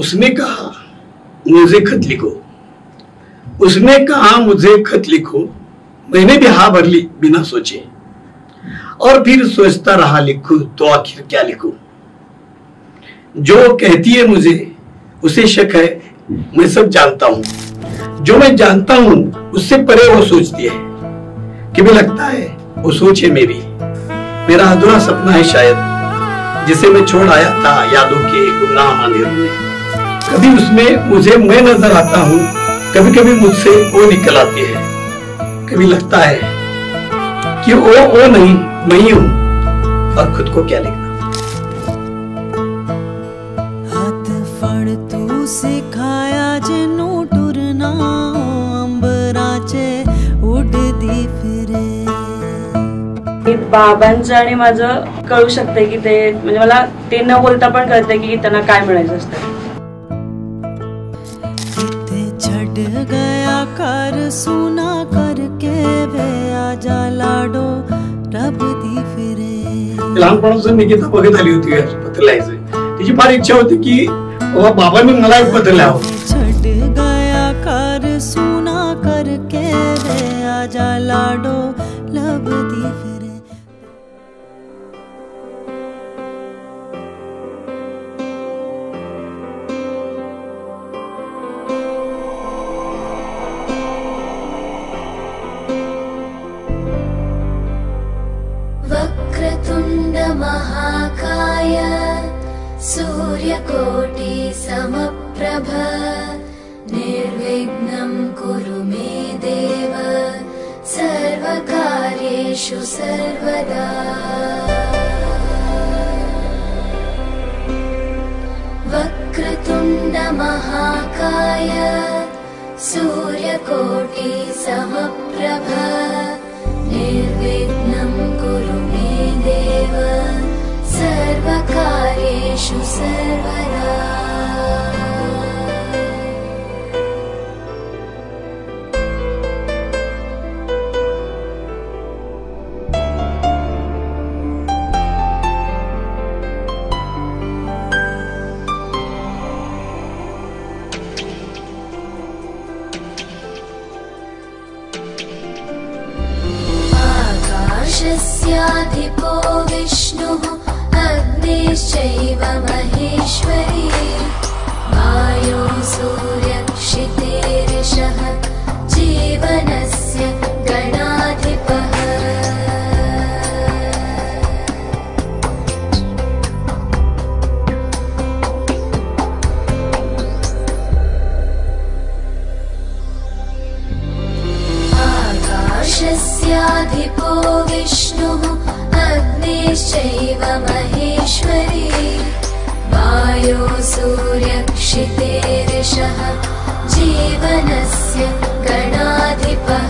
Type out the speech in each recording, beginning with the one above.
उसने कहा मुझे खत लिखो, उसने कहा मुझे खत लिखो। मैंने भी हाँ भर ली बिना सोचे, और फिर सोचता रहा लिखूं तो आखिर क्या लिखूं। जो कहती है मुझे उसे शक है, मैं सब जानता हूं। जो मैं जानता हूं उससे परे वो सोचती है कि भी लगता है वो सोच है मेरी। मेरा अधूरा सपना है शायद, जिसे मैं छोड़ आया था यादों के गुमनाम अंधेरों में। कभी उसमें मुझे मैं नजर आता हूँ, कभी कभी मुझसे वो निकल आती है। कभी लगता है कि वो नहीं, मैं ही हूँ, और खुद को क्या लिखना। हाथ फड़ तू सिखाया जिनू टुरना, अंबराचे उडदी फिरे। बाबांचं आणि माझं कळू शकते की ते म्हणजे मला ते न बोलता पण कळते की त्यांना काय म्हणायचं असतं। छड़ गया कर सुना करके वे आजा लाडो रब दी फिरे। लहानपणापासून निकिता बघत आली होती पत्र लिहायचं, तिची फार इच्छा होती की बाबांनी मला एक पत्र लिहावं। छड़ गया कर सुना करके वे आजा लाडो लब दी फिरे। वक्रतुंड महाकाय सूर्यकोटि समप्रभ निर्विघ्नं कुरु मे देव सर्वकार्येषु सर्वदा। वक्रतुंड महाकाय सूर्यकोटि समप्रभ निर्विघ्नं कुरु मे देव सर्वकार्येषु सर्वदा। आकाशस्याधिपो विष्णुः अग्निश्चैव महेश्वरी वायो सूर्यक्षितेरिषः जीवनस्य गणाधिपः। आकाशस्याधिपो विष्णुः अग्निश्चैव महेश्वरी वायो सूर्यक्षितेरिषः जीवनस्य गणाधिपः।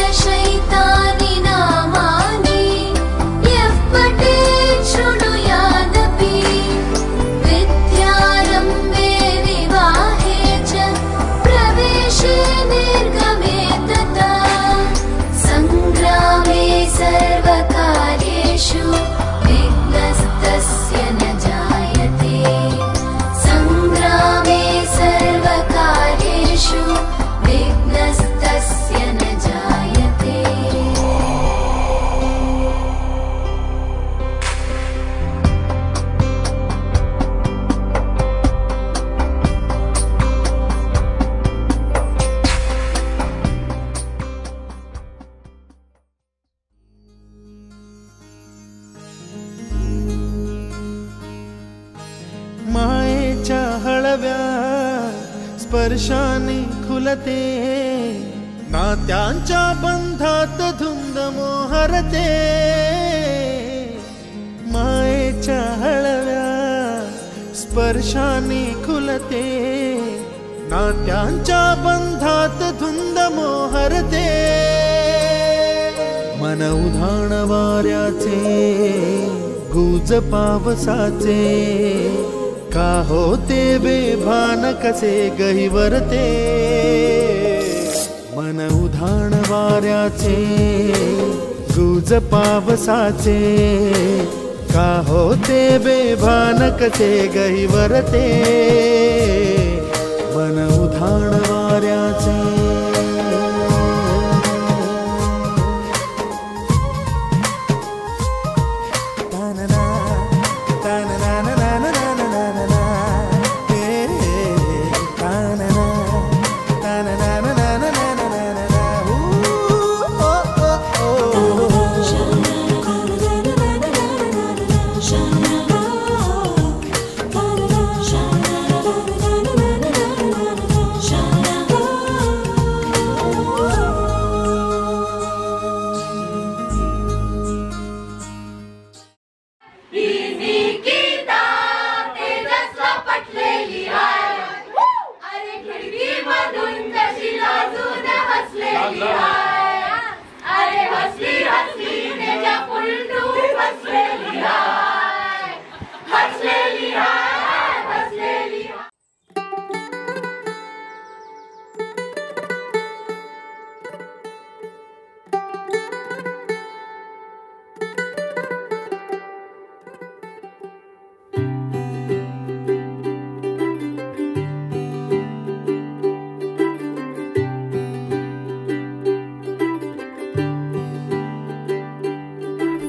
षोडशैतानि नामानि यः पठेत् शृणुयादपि विद्यारम्भे विवाहे च प्रवेशे निर्गमे तथा सङ्ग्रामे सर्वकार्येषु विघ्नस्तस्य न जायते। सङ्ग्रामे सर्वकार्येषु विघ्नस्तस्य न जायते। मायेच्या हळव्या स्पर्शाने खुलते, नात्यांच्या बंधात धुंद मोहरते। मायेच्या हळव्या स्पर्शाने खुलते, काट्यांच्या बंधात धुंद मोहरते, मन उधाण वाऱ्याचे गुज पावसाचे, का होते बेभान कसे गहिवरते, मन उधाण वाऱ्याचे गुज पावसाचे, का होते बेभान कसे गहिवरते, मन उधाण वाऱ्याचे.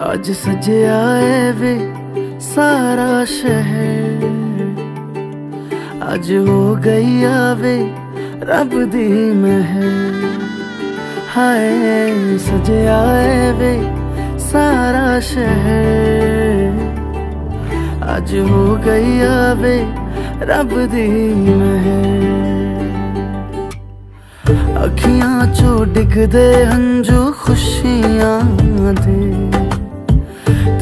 आज सजया है वे सारा शहर, आज हो गई आवे रब दी महर, हाय सजया है वे सारा शहर, आज हो गई आवे रब दी महर, अखियां चो डिगदे हंजू खुशियां दे,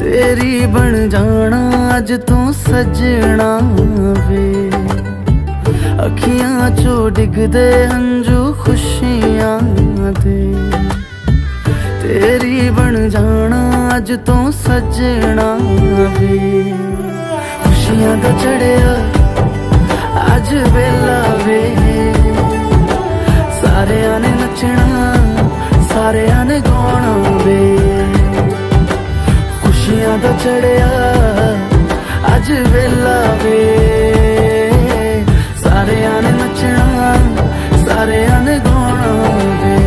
तेरी बन जाना अज तू सजना वे, अखियां चो डिगदे हंजू खुशियां दे, तेरी बन जाना अज तू सजना वे, खुशियां दा चढ़िया अज वेला वे, सारेयां ने नचना सारेयां ने गाना वे, खुशियां दा चढ़िया अज वेला वे, सारेयां ने नचना सारेयां ने गाना वे.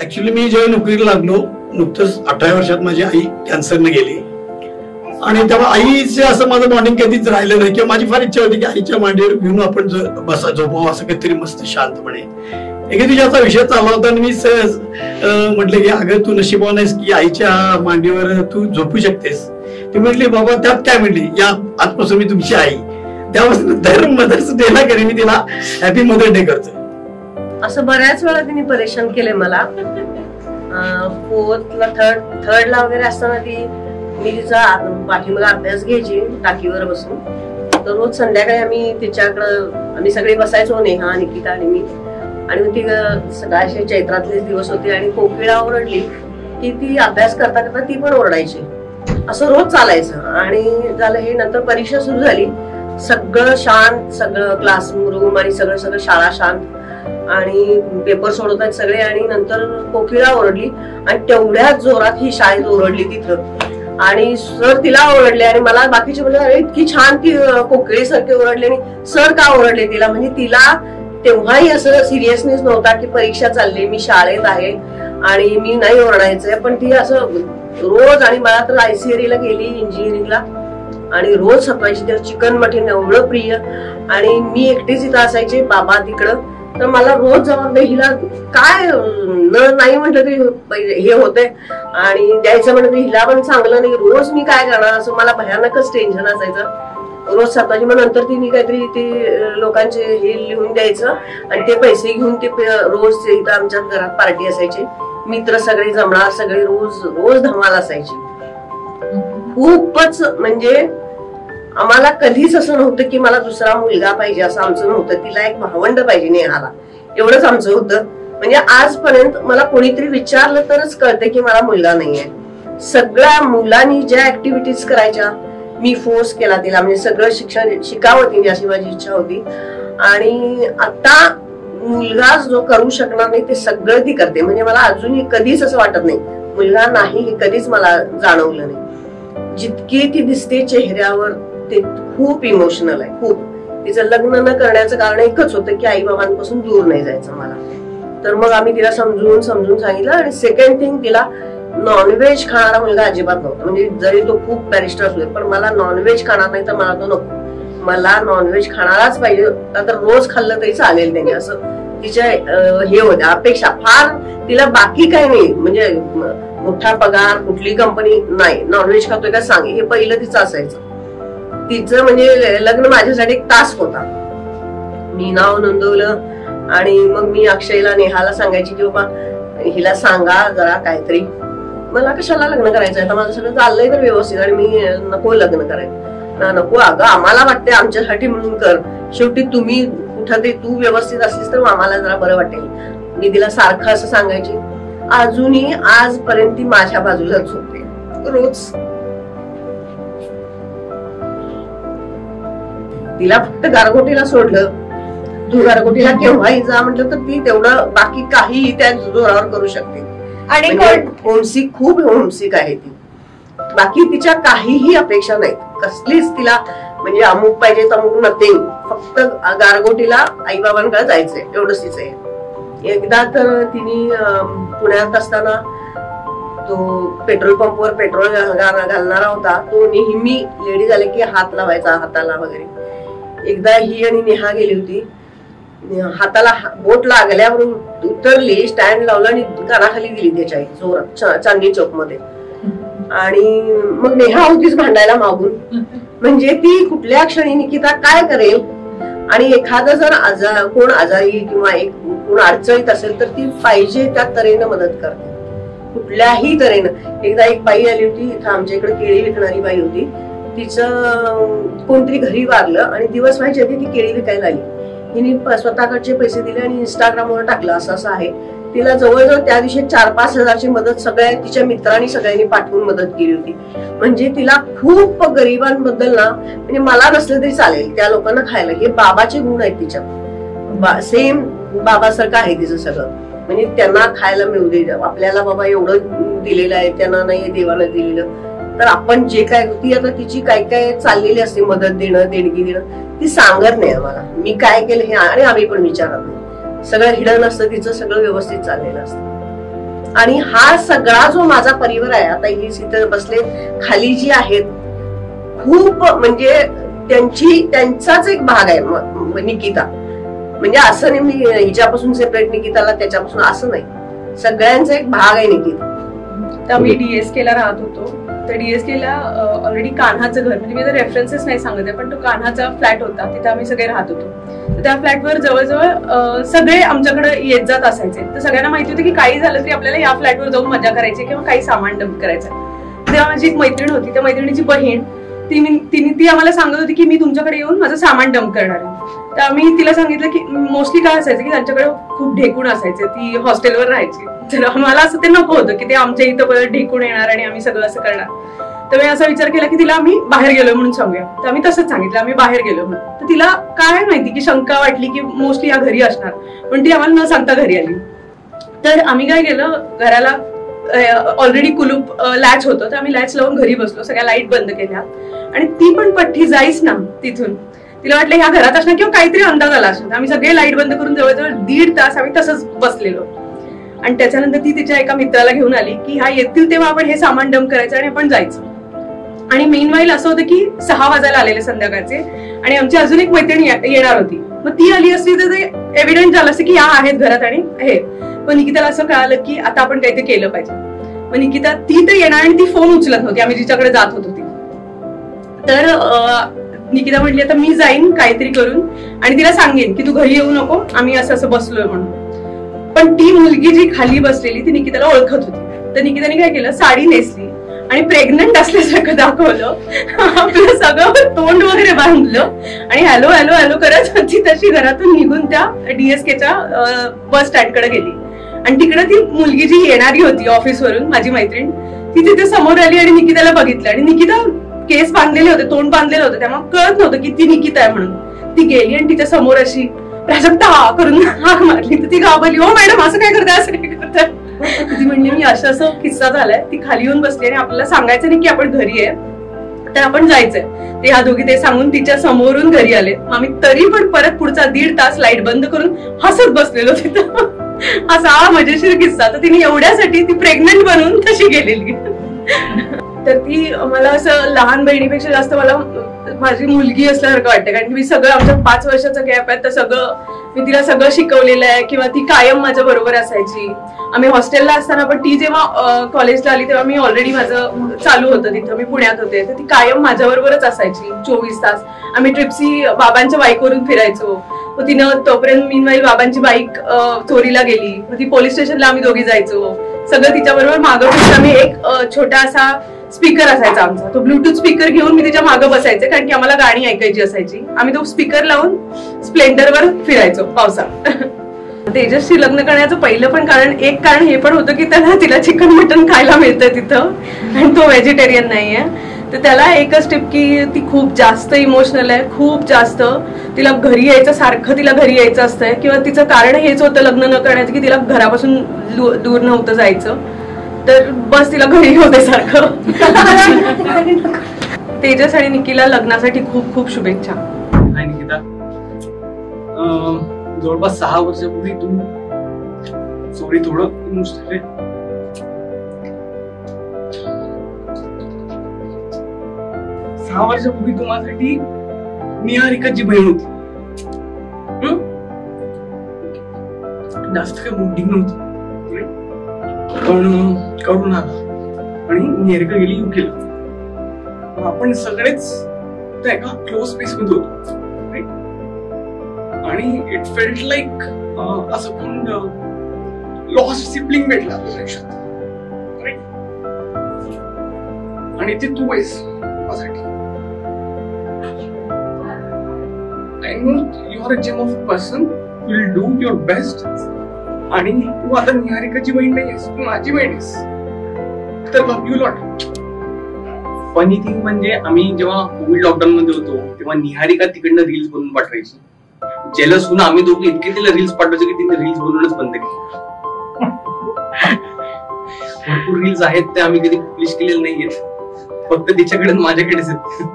ऍक्च्युली मी जेव्हा नोकरीला लागलो नुकतंच 18 वर्षात माझी आई कॅन्सरने गेली आणि तेव्हा आईचे असं माझं बॉन्डिंग कधीच राहिलं नाही किंवा माझी फार इच्छा होती की आईच्या मांडीवर घेऊन आपण बसा झोपावं असं काहीतरी मस्त शांतपणे. एके दिवशी असा विषय चालला होता आणि मी सहज म्हटलं की अगं तू नशिबवान आहेस की आईच्या मांडीवर तू झोपू शकतेस. ती म्हटली बाबा त्यात काय म्हटली, या आजपासून मी तुमची आई. त्यापासून दर मदर्स डेला कधी मी तिला हॅपी मदर डे करतो. असं बऱ्याच वेळा तिने परेशान केले मला. फोर्थला थर्डला वगैरे असताना ती मी तिचा पाठीमागे अभ्यास घ्यायची टाकीवर बसून. तर रोज संध्याकाळी आम्ही सगळे बसायचो, नेहा निकिता आणि मी. आणि ती सगळ्याचे चैत्रातले दिवस होते आणि कोकिळा ओरडली की ती अभ्यास करता करता ती पण ओरडायची. असं रोज चालायचं. आणि झालं हे, नंतर परीक्षा सुरू झाली. सगळं शांत, सगळं क्लासरूम आणि सगळं शाळा शांत आणि पेपर सोडवतात सगळे. आणि नंतर कोकिळा ओरडली आणि तेवढ्याच जोरात ही शाळेत ओरडली तिथं. आणि सर तिला ओरडले आणि मला बाकीचे म्हणले अरे इतकी छान ती कोकिळी सारखी ओरडली आणि सर का ओरडले तिला. म्हणजे तिला तेव्हाही असं सिरियसनेस नव्हता की परीक्षा चालली, मी शाळेत आहे आणि मी नाही ओरडायचंय. पण ती असं रोज, आणि मला तर ICRE ला गेली इंजिनिअरिंगला आणि रोज सपवायची. त्या चिकन मटण एवढं प्रिय. आणि मी एकटीच इथं असायचे, बाबा तिकडं. तर मला रोज जबाबदारी, हिला काय नाही म्हटलं तरी हे होतंय आणि द्यायचं म्हटलं तरी हिला पण चांगलं नाही. रोज मी काय करणार असं मला भयानकच टेन्शन असायचं. रोज सपवायची. मग नंतर तिने काहीतरी ते लोकांचे हे लिहून द्यायचं आणि ते पैसे घेऊन ते रोज इथं आमच्या घरात पार्टी असायची. मित्र सगळे जमणार, सगळे रोज रोज धमाल असायची. खूपच म्हणजे आम्हाला कधीच असं नव्हतं की मला दुसरा मुलगा पाहिजे, असं आमचं नव्हतं. तिला एक भावंड पाहिजे नेहाला, एवढंच आमचं होतं. म्हणजे आजपर्यंत मला कोणीतरी विचारलं तरच कळतं की मला मुलगा नाहीये. सगळ्या मुलांनी ज्या ऍक्टिव्हिटीज करायच्या मी फोर्स केला तिला, म्हणजे सगळं शिक्षण शिकावं तिने अशी माझी इच्छा होती. आणि आता मुलगा जो करू शकणार नाही ते सगळं ती करते. म्हणजे मला अजूनही कधीच असं वाटत नाही मुलगा नाही, हे कधीच मला जाणवलं नाही. जितकी ती दिसते चेहऱ्यावर ते खूप इमोशनल आहे, खूप. तिचं लग्न न करण्याचं कारण एकच होतं की आई बाबांपासून दूर नाही जायचं मला. तर मग आम्ही तिला समजून सांगितलं. आणि सेकंड थिंग, तिला नॉनव्हेज खाणारा मुलगा अजिबात नव्हता. म्हणजे जरी तो खूप बॅरिस्टर असतो पण मला नॉनव्हेज खाणार नाही तर मला तो नको. मला नॉनव्हेज खाणाराच पाहिजे, तर रोज खाल्लं तरी चालेल त्याने, असं तिच्या हे होत्या अपेक्षा. फार तिला बाकी काही नाही, म्हणजे मोठा पगार कुठली कंपनी नाही, नॉनव्हेज खातोय का सांग, हे पहिलं तिचं असायचं. तिचं म्हणजे लग्न माझ्यासाठी एक टास्क होता. मी नाव नोंदवलं आणि मग मी अक्षयला नेहाला सांगायची की बाबा हिला सांगा जरा काहीतरी, मला कशाला लग्न करायचंय, आता माझं सगळं चाललंय तर व्यवस्थित आणि मी नको लग्न करायचं. नको अगं, आम्हाला वाटते आमच्यासाठी म्हणून कर, शेवटी तुम्ही कुठं तरी तू व्यवस्थित असलीस तर आम्हाला जरा बरं वाटेल. मी तिला सारखं असं सांगायची. अजूनही आजपर्यंत ती माझ्या बाजूलाच होते रोज. तिला फक्त गारगोटीला सोडलं, तू गारगोटीला केव्हाही जा म्हटलं तर ती तेवढं बाकी काहीही त्या जोरावर करू शकते. आणि होमसिक, खूप होमसिक आहे ती. बाकी तिच्या काहीही अपेक्षा नाहीत कसलीच. तिला म्हणजे अमुक पाहिजे तमुक नथिंग, फक्त गारगोटीला आई बाबांकडे जायचंय एवढंच तिचं आहे. एकदा तर तिने पुण्यात असताना तो पेट्रोल पंपवर पेट्रोल घालणारा होता, तो नेहमी लेडीज आले की हात लावायचा हाताला वगैरे. एकदा ही आणि नेहा गेली होती, हाताला बोट लागल्यावर उतरली, स्टँड लावला आणि कानाखाली दिली त्याच्या जोरात चांदणी चौक मध्ये. आणि मग नेहा होतीच भांडायला मागून. म्हणजे ती कुठल्या क्षणी निकिता काय करेल, आणि एखादं जर कोण आजारी किंवा कोण अडचणीत असेल तर ती पाहिजे त्या तऱ्हेनं मदत करते, कुठल्याही तऱ्हेनं. एकदा एक बाई आली होती इथं आमच्या इकडे, केळी विकणारी बाई होती. तिचं कोणतरी घरी वारलं आणि दिवस व्हायच्या आधी ती केळी विकायला आली. हिने स्वतःकडचे पैसे दिले आणि इंस्टाग्रामवर टाकलं असं असं आहे. तिला जवळजवळ त्या दिवशी 4-5 हजारची मदत सगळ्या तिच्या मित्रांनी सगळ्यांनी पाठवून मदत केली होती. म्हणजे तिला खूप गरिबांबद्दल ना, म्हणजे मला नसलं तरी चालेल त्या लोकांना खायला, हे बाबाचे गुण आहेत तिच्या. सेम बाबासारखं आहे तिचं सगळं. म्हणजे त्यांना खायला मिळू दे, आपल्याला बाबा एवढं दिलेलं आहे, त्यांना नाही देवानं दिलेलं, तर आपण जे काय, ती आता तिची काय काय चाललेली असते मदत देणं देणगी देणं, ती सांगत नाही आम्हाला मी काय केलं हे, आणि आम्ही पण विचारत नाही. सगळं हिडन असतं तिचं, सगळं व्यवस्थित चाललेलं असतं. आणि हा सगळा जो माझा परिवार आहे, आता ही इथं बसले खाली जी आहेत, खूप म्हणजे त्यांचाच एक भाग आहे निकिता. म्हणजे असं नाही मी हिच्यापासून सेपरेट निकिताला त्याच्यापासून, असं नाही, सगळ्यांचा एक भाग आहे निकिता. तर आम्ही डीएसकेला राहत होतो. तर डीएसकेला ऑलरेडी कान्हाचं घर, म्हणजे मी तर रेफरन्सेस नाही सांगत आहे, पण तो कान्हाचा फ्लॅट होता, तिथे आम्ही सगळे राहत होतो. तर त्या फ्लॅटवर जवळजवळ सगळे आमच्याकडे येत जात असायचे. तर सगळ्यांना माहिती होतं की काही झालं तरी आपल्याला या फ्लॅटवर जाऊन मजा करायची किंवा काही सामान डंप करायचं. तेव्हा माझी एक मैत्रीण होती, त्या मैत्रिणीची बहीण ती आम्हाला सांगत होती की मी तुमच्याकडे येऊन माझं सामान डंप करणार आहे. तर आम्ही तिला सांगितलं की मोस्टली काय असायचं की त्यांच्याकडे खूप ढेकूण असायचे, ती हॉस्टेलवर राहायची. तर आम्हाला असं ते नको होतं की ते आमच्या इथं परत ढेकूण येणार आणि आम्ही सगळं असं करणार. तर मी असा विचार केला की तिला आम्ही बाहेर गेलो म्हणून सांगूया. तर आम्ही तसंच सांगितलं आम्ही बाहेर गेलो म्हणून. तर तिला काय माहिती की शंका वाटली की मोस्टली या घरी असणार, पण ती आम्हाला न सांगता घरी आली. तर आम्ही काय केलं, घराला ऑलरेडी कुलूप लॅच होतं, तर आम्ही लॅच लावून घरी बसलो, सगळ्या लाईट बंद केल्या. आणि ती पण पठ्ठी जाईच ना तिथून, तिला वाटलं ह्या घरात असणार किंवा काहीतरी अंदाज आला असणार. आम्ही सगळे लाईट बंद करून जवळजवळ 1.5 तास आम्ही तसंच बसलेलो. आणि त्याच्यानंतर ती तिच्या एका मित्राला घेऊन आली की ह्या येतील तेव्हा आपण हे सामान डंप करायचं आणि आपण जायचं. आणि मेनवाईल असं होतं की 6 वाजायला आलेले संध्याकाळचे आणि आमची अजून एक मैत्रिणी येणार होती. मग ती आली असती तर ते एव्हिडंट झालं असतं की या आहेत घरात आणि हे. पण निकिताला असं कळालं की आता आपण काहीतरी केलं पाहिजे. मग निकिता ती तर येणार आणि ती फोन उचलत नव्हती आम्ही जिच्याकडे जात होतो ती. तर निकिता म्हटली आता मी जाईन काहीतरी करून आणि तिला सांगेन की तू घरी येऊ नको, आम्ही असं असं बसलोय म्हणून. पण ती मुलगी जी खाली बसलेली ती निकिताला ओळखत होती. तर निकिताने काय केलं, साडी नेसली आणि प्रेग्नंट असल्यासारखं दाखवलं, आपलं सगळं तोंड वगैरे बांधलं आणि हॅलो हॅलो हॅलो करत ती तशी घरातून निघून त्या DSKच्या बस स्टँडकडे गेली. आणि तिकडे ती मुलगी जी येणारी होती ऑफिसवरून, माझी मैत्रीण, ती तिथे समोर आली आणि निकिताला बघितलं. आणि निकिता केस बांधलेले होते, तोंड बांधलेलं होतं, त्यामुळे कळत नव्हतं की ती निकिता आहे म्हणून. ती गेली आणि तिच्या समोर अशी प्राजक्ता करून हाक मारली. तर ती घाबरली, हो मॅडम असं काय करताय, असं काय करताय. ती म्हणली मी असं असं किस्सा झालाय. ती खाली येऊन बसली आणि आपल्याला सांगायचं नाही की आपण घरी आहे, तर आपण जायचंय. ते ह्या दोघी ते सांगून तिच्या समोरून घरी आले. आम्ही तरी पण परत पुढचा 1.5 तास लाईट बंद करून हसत बसलेलो तिथं. असा मजेशीर किस्सा. तर तिने एवढ्यासाठी ती प्रेग्नंट बनवून तशी गेलेली. तर ती मला असं लहान बहिणीपेक्षा जास्त मला माझी मुलगी असल्यासारखं वाटतं. कारण की मी सगळं, आमच्या 5 वर्षाचा गॅप आहे, तर सगळं मी तिला सगळं शिकवलेलं आहे किंवा ती कायम माझ्या बरोबर असायची. आम्ही हॉस्टेलला असताना पण ती जेव्हा कॉलेजला आली तेव्हा मी ऑलरेडी माझं चालू होतं तिथं, मी पुण्यात होते, तर ती कायम माझ्या बरोबरच असायची 24 तास. आम्ही ट्रिप्सी बाबांच्या बाईकवरून फिरायचो. मग तिनं तोपर्यंत मीनवाईल बाबांची बाईक चोरीला गेली, मग ती पोलीस स्टेशनला आम्ही दोघी जायचो. सगळं तिच्याबरोबर मागं. आम्ही एक छोटा असा स्पीकर असायचा आमचा, तो ब्लूटूथ स्पीकर घेऊन मी तिच्या मागं बसायचे कारण की आम्हाला गाणी ऐकायची असायची. आम्ही तो स्पीकर लावून स्प्लेंडरवर फिरायचो पावसात. तेजसशी लग्न करण्याचं पहिलं पण एक कारण हे पण होतं की तिला चिकन मटन खायला मिळतं तिथं आणि तो व्हेजिटेरियन नाहीये. तर त्याला एकच टिप की ती खूप जास्त इमोशनल आहे, खूप जास्त. तिला घरी यायचं, सारखं तिला घरी यायचं असतंय. किंवा तिचं कारण हेच होतं लग्न न करण्याचं की तिला घरापासून दूर नव्हतं जायचं, तर बस तिला घरी होते सारखं. तेजस आणि निकीला लग्नासाठी खूप खूप शुभेच्छा. हाय निकिता, जवळपास 6 वर्षापूर्वी तू थोडं इमोशनल आहे. 6 वर्षापूर्वी तू माझ्यासाठी निहारिकाची बहीण होती. जास्त काही मोठी नव्हती, पण करून आला आणि निहारिका गेली UKला. आपण सगळेच त्या एका क्लोज स्पेस मध्ये होतो आणि इट फेल्ट लाईक असं कोण लॉस्ट सिबलिंग भेटला आपल्या आयुष्यात. आणि ते तू आहेस माझ्यासाठी. I know you are a gem of a person, you will do your best. आणि तू आता निहारिकाची बहीण नाही आहेस, तू माझी बहीण आहेस. तर love you lot. Funny thing म्हणजे आम्ही जेव्हा कोविड लॉकडाऊन मध्ये होतो तेव्हा निहारिका तिकडनं रील्स बनवून पाठवायची. जेलस होऊन आम्ही दोघे इतके तिला रील्स पाठवायचो की तिने रील्स बनवूनच बंद केली. भरपूर रील्स आहेत ते आम्ही कधी पब्लिश केलेले नाहीयेत, फक्त तिच्याकडे माझ्याकडेच आहेत.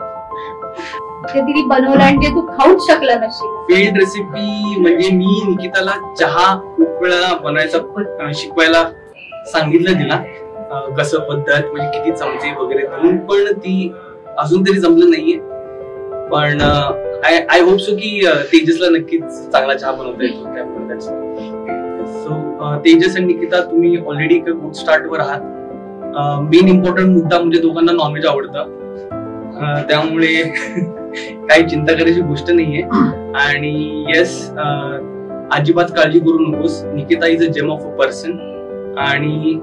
तिने बनवलं आणि ते तू खाऊच शकला नसेल. फेल्ड रेसिपी म्हणजे मी निकिताला चहा उकळा बनवायचा शिकवायला सांगितलं तिला, कसं पद्धत म्हणजे किती चमचे वगैरे म्हणून, पण ती अजून तरी जमलं नाहीये. पण आय होप सो की तेजसला नक्कीच चांगला चहा बनवता येतो. सो तेजस आणि निकिता, तुम्ही ऑलरेडी एका गुड स्टार्टवर आहात. मेन इम्पॉर्टंट मुद्दा म्हणजे दोघांना नॉनव्हेज आवडतं, त्यामुळे काही चिंता करायची गोष्ट नाहीये. आणि येस, अजिबात काळजी करू नकोस. Nikita is a gem of a person आणि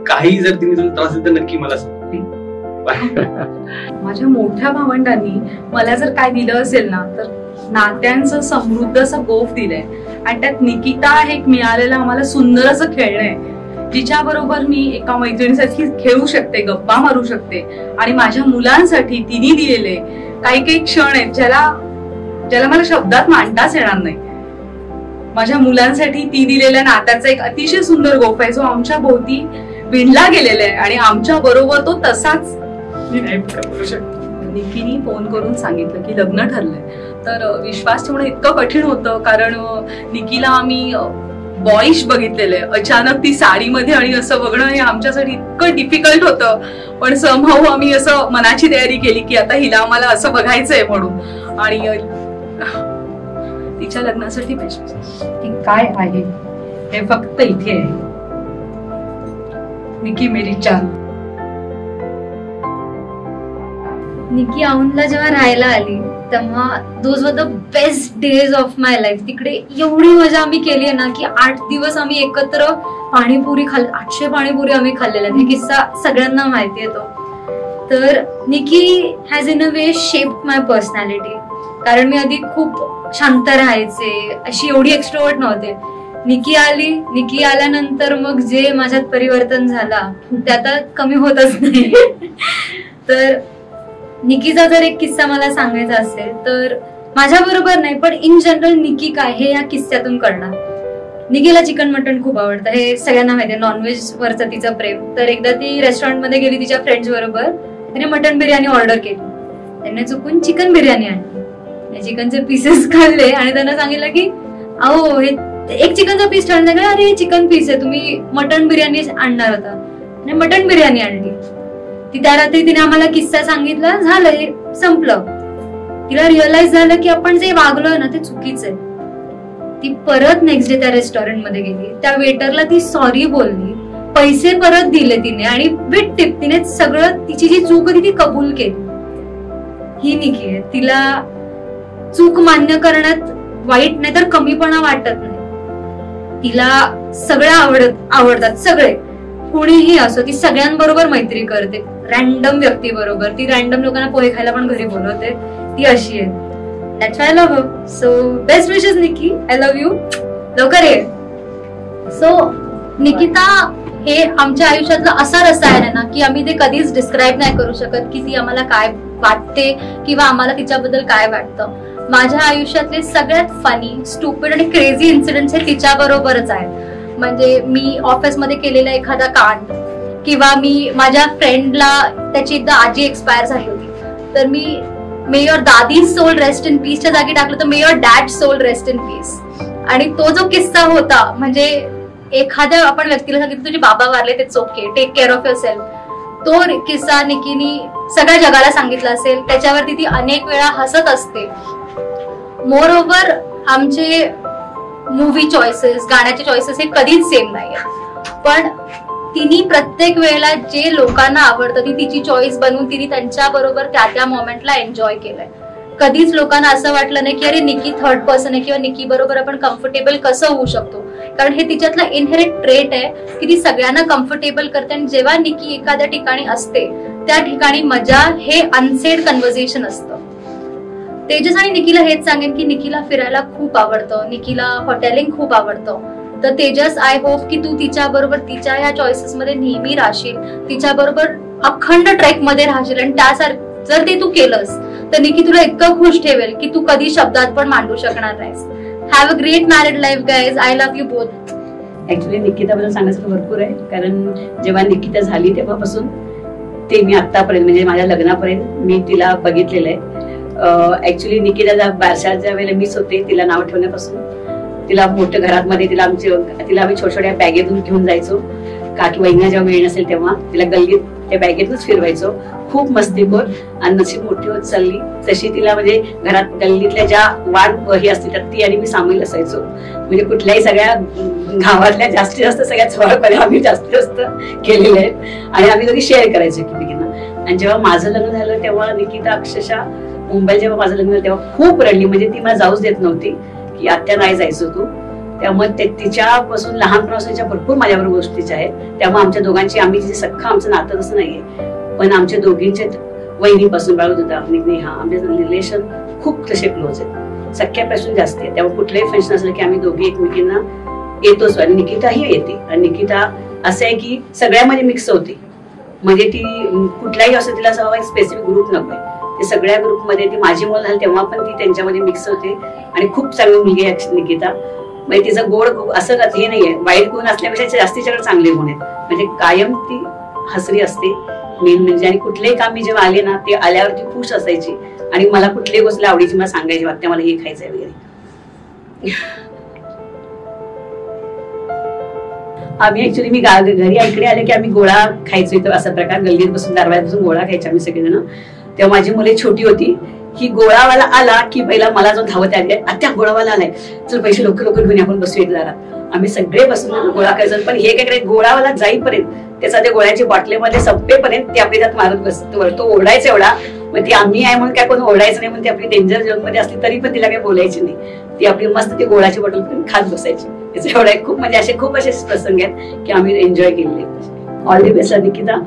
काही जर तिने तुला त्रास दिला तर नक्की मला सांग. माझ्या मोठ्या भावंडांनी मला जर काय दिलं असेल ना तर नात्यांचं समृद्ध असं गोफ दिलंय. आणि त्यात निकिता हे एक मिळालेलं आम्हाला सुंदर असं खेळणं आहे, जिच्या बरोबर मी एका मैत्रिणीसाठी खेळू शकते, गप्पा मारू शकते. आणि माझ्या मुलांसाठी तिने दिलेले काही काही क्षण आहेत ज्याला मला शब्दात मांडताच येणार नाही. माझ्या मुलांसाठी ती दिलेल्या नात्याचा एक अतिशय सुंदर गोफ आहे जो आमच्या भोवती विणला गेलेला आहे आणि आमच्या बरोबर तो तसाच. निकीनी फोन करून सांगितलं की लग्न ठरलंय, तर विश्वास ठेवणं इतकं कठीण होतं कारण निकीला आम्ही बॉईश बघितलेलं आहे. अचानक ती साडीमध्ये आणि असं बघणं हे आमच्यासाठी इतकं डिफिकल्ट होतं, पण समहाऊ आम्ही असं मनाची तयारी केली की आता हिला आम्हाला असं बघायचंय म्हणून. आणि तिच्या लग्नासाठी ती काय आहे हे फक्त इथे आहे. निकी मेरी जान. निकी औंधला जेव्हा राहायला आली तेव्हा those were the best days of my life. तिकडे एवढी मजा आम्ही केली आहे ना की 8 दिवस आम्ही एकत्र पाणीपुरी 800 पाणीपुरी आम्ही खाल्लेल्या. हे किस्सा सगळ्यांना माहिती आहे तो. तर Nikki has in a way shaped my personality. कारण मी आधी खूप शांत राहायचे, अशी एवढी एक्स्ट्रोवर्ट नव्हते. निकी आल्यानंतर मग जे माझ्यात परिवर्तन झाला ते आता कमी होतच नाही. तर निकीचा जर एक किस्सा मला सांगायचा असेल तर माझ्या बरोबर नाही पण इन जनरल निकी काय हे या किस्स्यातून कळणार. निकीला चिकन मटन खूप आवडतं, हे सगळ्यांना माहिती आहे. नॉनव्हेज वरचं तिचं प्रेम. तर एकदा ती रेस्टॉरंट मध्ये गेली तिच्या फ्रेंड्स बरोबर. तिने मटन बिर्याणी ऑर्डर केली. त्यांनी चुकून चिकन बिर्याणी आणली. चिकनचे पीसेस खाल्ले आणि त्यांना सांगितलं की अहो हे एक चिकनचा पीस ठरला का, अरे चिकन पीस आहे, तुम्ही मटन बिर्याणी आणणार होता. आणि मटन बिर्याणी आणली. ती त्या रात्री तिने आम्हाला किस्सा सांगितला, झालं हे संपलं. तिला रिअलाइज झालं की आपण जे वागलोय ना ते चुकीचं आहे. ती परत नेक्स्ट डे त्या रेस्टॉरंट मध्ये गेली. त्या वेटरला ती सॉरी बोलली, पैसे परत दिले तिने आणि विथ टिप तिने सगळं तिची जी चूक होती ती कबूल केली. ही निकी आहे. तिला चूक मान्य करण्यात वाईट नाही तर कमीपणा वाटत नाही. तिला सगळं आवडतात सगळे, कुणीही असो. ती सगळ्यांबरोबर मैत्री करते, रॅन्डम व्यक्ती बरोबर. ती रॅन्डम लोकांना पोहे खायला पण घरी बोलवते. ती अशी आहे. That's why I love her. So best wishes Nikki, I love you. लवकर ये. सो निकिता हे आमच्या आयुष्यातलं असा रसायन आहे ना की आम्ही ते कधीच डिस्क्राईब नाही करू शकत की ती आम्हाला काय वाटते किंवा आम्हाला तिच्याबद्दल काय वाटतं. माझ्या आयुष्यातले सगळ्यात फनी, स्टुपिड आणि क्रेझी इन्सिडेंट्स हे तिच्या बरोबरच आहेत. म्हणजे मी ऑफिसमध्ये केलेला एखादा कांड किंवा मी माझ्या फ्रेंडला त्याची एकदा आजी एक्सपायर झाली होती तर मी may your dadi soul rest in पीसच्या जागी टाकलं तर may your dad soul rest in peace. आणि तो जो किस्सा होता म्हणजे एखाद्या आपण व्यक्तीला सांगितलं तुझे बाबा वारले, ते okay, take care of yourself. तो किस्सा निकीनी सगळ्या जगाला सांगितला असेल. त्याच्यावरती ती अनेक वेळा हसत असते. मोर ओव्हर आमचे मूवी चॉईसेस, गाण्याचे चॉईसेस हे कधीच सेम नाहीये. पण तिने प्रत्येक वेळेला जे लोकांना आवडतं ती तिची चॉईस बनवून तिने त्यांच्या बरोबर त्या मोमेंटला एन्जॉय केलंय. कधीच लोकांना असं वाटलं नाही की अरे निकी थर्ड पर्सन आहे किंवा निकी बरोबर आपण कम्फर्टेबल कसं होऊ शकतो. कारण हे तिच्यातलं इनहेरिट ट्रेट आहे की ती सगळ्यांना कम्फर्टेबल करते. आणि जेव्हा निकी एखाद्या ठिकाणी असते त्या ठिकाणी मजा हे अनसेड कन्व्हर्सेशन असतं. तेजस आणि निकीला हेच सांगेन की निकीला फिरायला खूप आवडतं, निकीला हॉटेलिंग खूप आवडतं. तर तेजस, आय होप की तू तिच्या बरोबर तिच्या ह्या चॉईसेस मध्ये नेहमी राहशील, तिच्या बरोबर अखंड ट्रेक मध्ये राहशील. आणि त्यासारखं जर ते तू केलंस तर निकी तुला इतकं खुश ठेवेल की तू कधी शब्दात पण मांडू शकणार नाहीस. Have a great married life guys. I love you both. Actually निकिताबद्दल सांगायचं भरपूर आहे. कारण जेव्हा निकिता झाली तेव्हापासून ते मी आतापर्यंत म्हणजे माझ्या लग्नापर्यंत मी तिला बघितलेलं आहे. ऍक्च्युली निकिताला बारशात ज्या वेळेला मिस होते तिला नाव ठेवण्यापासून तिला मोठ्या घरामध्ये तिला आम्ही छोट्या बॅगेतून घेऊन जायचो. काकी वहिनी जेव्हा वेळ नसेल तेव्हा तिला गल्लीत त्या बॅगेतूनच फिरवायचो. खूप मस्तीखोर आणि नशीब मोठी होत चालली तशी तिला म्हणजे घरात गल्लीतल्या ज्या वाट वही असते त्यात ती आणि मी सामील असायचो. म्हणजे कुठल्याही सगळ्या गावातल्या जास्तीत जास्त सगळ्या जवळपर्यंत आम्ही जास्तीत जास्त केलेले आहेत. आणि आम्ही दोघी शेअर करायचो एकमेकींना. आणि जेव्हा माझं लग्न झालं तेव्हा निकिता अक्षरशः मुंबईला जेव्हा माझं लग्न झालं तेव्हा खूप रडली. म्हणजे ती मला जाऊच देत नव्हती की आत्या नाही जायचो तू. त्यामुळे तिच्यापासून लहानपणापासूनच्या भरपूर माझ्याबरोबर गोष्टीच्या आहेत. त्यामुळे आमच्या दोघांची आम्ही जे सख्खा आमचं नातं तसं नाहीये पण आमच्या दोघींचे वहिनीपासून बाळूत होता नेहा आमचे रिलेशन खूप तसे क्लोज आहेत, सख्यापासून जास्त आहे. त्यामुळे कुठलंही फंक्शन असलं की आम्ही दोघी एकमेकींना येतोच. आणि निकिताही येते. आणि निकिता असं आहे की सगळ्यामध्ये मिक्स होते. म्हणजे ती कुठलाही असं तिला असं एक स्पेसिफिक ग्रुप नकोय. ते सगळ्या ग्रुपमध्ये ती माझी मुलं झाली तेव्हा पण ती त्यांच्यामध्ये मिक्स होते. आणि खूप चांगली मुलगी आहे निकिता. म्हणजे तिचं गोड असं हे नाहीये, वाईट गुण असल्यापेक्षा जास्तीच्याकडे चांगले गुण आहेत. म्हणजे कायम ती हसरी असते मेन म्हणजे. आणि कुठलेही काम मी जेव्हा आले ना ते आल्यावरती खुश असायची. आणि मला कुठल्याही गोष्टी आवडीची मला सांगायची वाटते मला हे खायचंय वगैरे. आम्ही ऍक्च्युली मी घरी इकडे आले की आम्ही गोळा खायचो इथं, असा प्रकार गल्लीत बसून दरवाजात बसून गोळा खायचे आम्ही सगळेजण. तेव्हा माझी मुले छोटी होती की गोळावाला आला की पहिला मला जो धावत आले आता गोळावाला आलाय, चल पैसे लवकर लवकर घेऊन आपण बसूया जरा. आम्ही सगळे बसून गोळा करायचो. पण हे काय करायचं, गोळावाला जाईपर्यंत त्याचा ते गोळ्याच्या बाटलीमध्ये संपेपर्यंत ते आपली त्यात मारत बसतो. तो ओरडायचा एवढा, मग ती आम्ही आहे म्हणून काय कोण ओरडायचं नाही म्हणून ती आपली डेंजर झोन मध्ये असली तरी पण तिला काही बोलायची नाही. ती आपली मस्त ती गोळाची बॉटल पण खात बसायची. त्याचा एवढा खूप म्हणजे असे खूप असे प्रसंग आहेत की आम्ही एन्जॉय केलेले. All the best Nikita.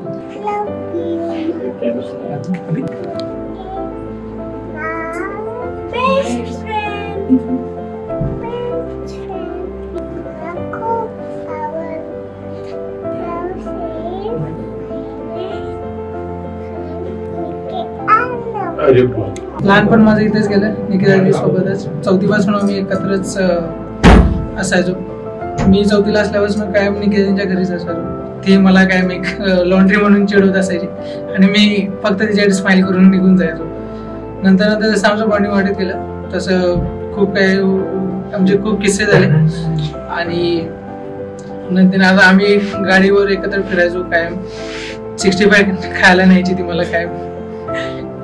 लहानपण माझं इथेच गेलं निकिता सोबतच. 4थी पासून आम्ही एकत्रच असायचो. मी 4थीला असल्यापासून कायम निकिताच्या घरीच असायचो. ती मला कायम एक लॉन्ड्री म्हणून चिडवत असायची आणि मी फक्त तिच्याकडे स्माइल करून निघून जायचो. नंतर नंतर जसं आमचं बॉन्डिंग वाढत गेलं तसं खूप काही आमचे खूप किस्से झाले. आणि नंतर आता आम्ही गाडीवर एकत्र फिरायचो कायम. 65 खायला न्यायची ती मला कायम.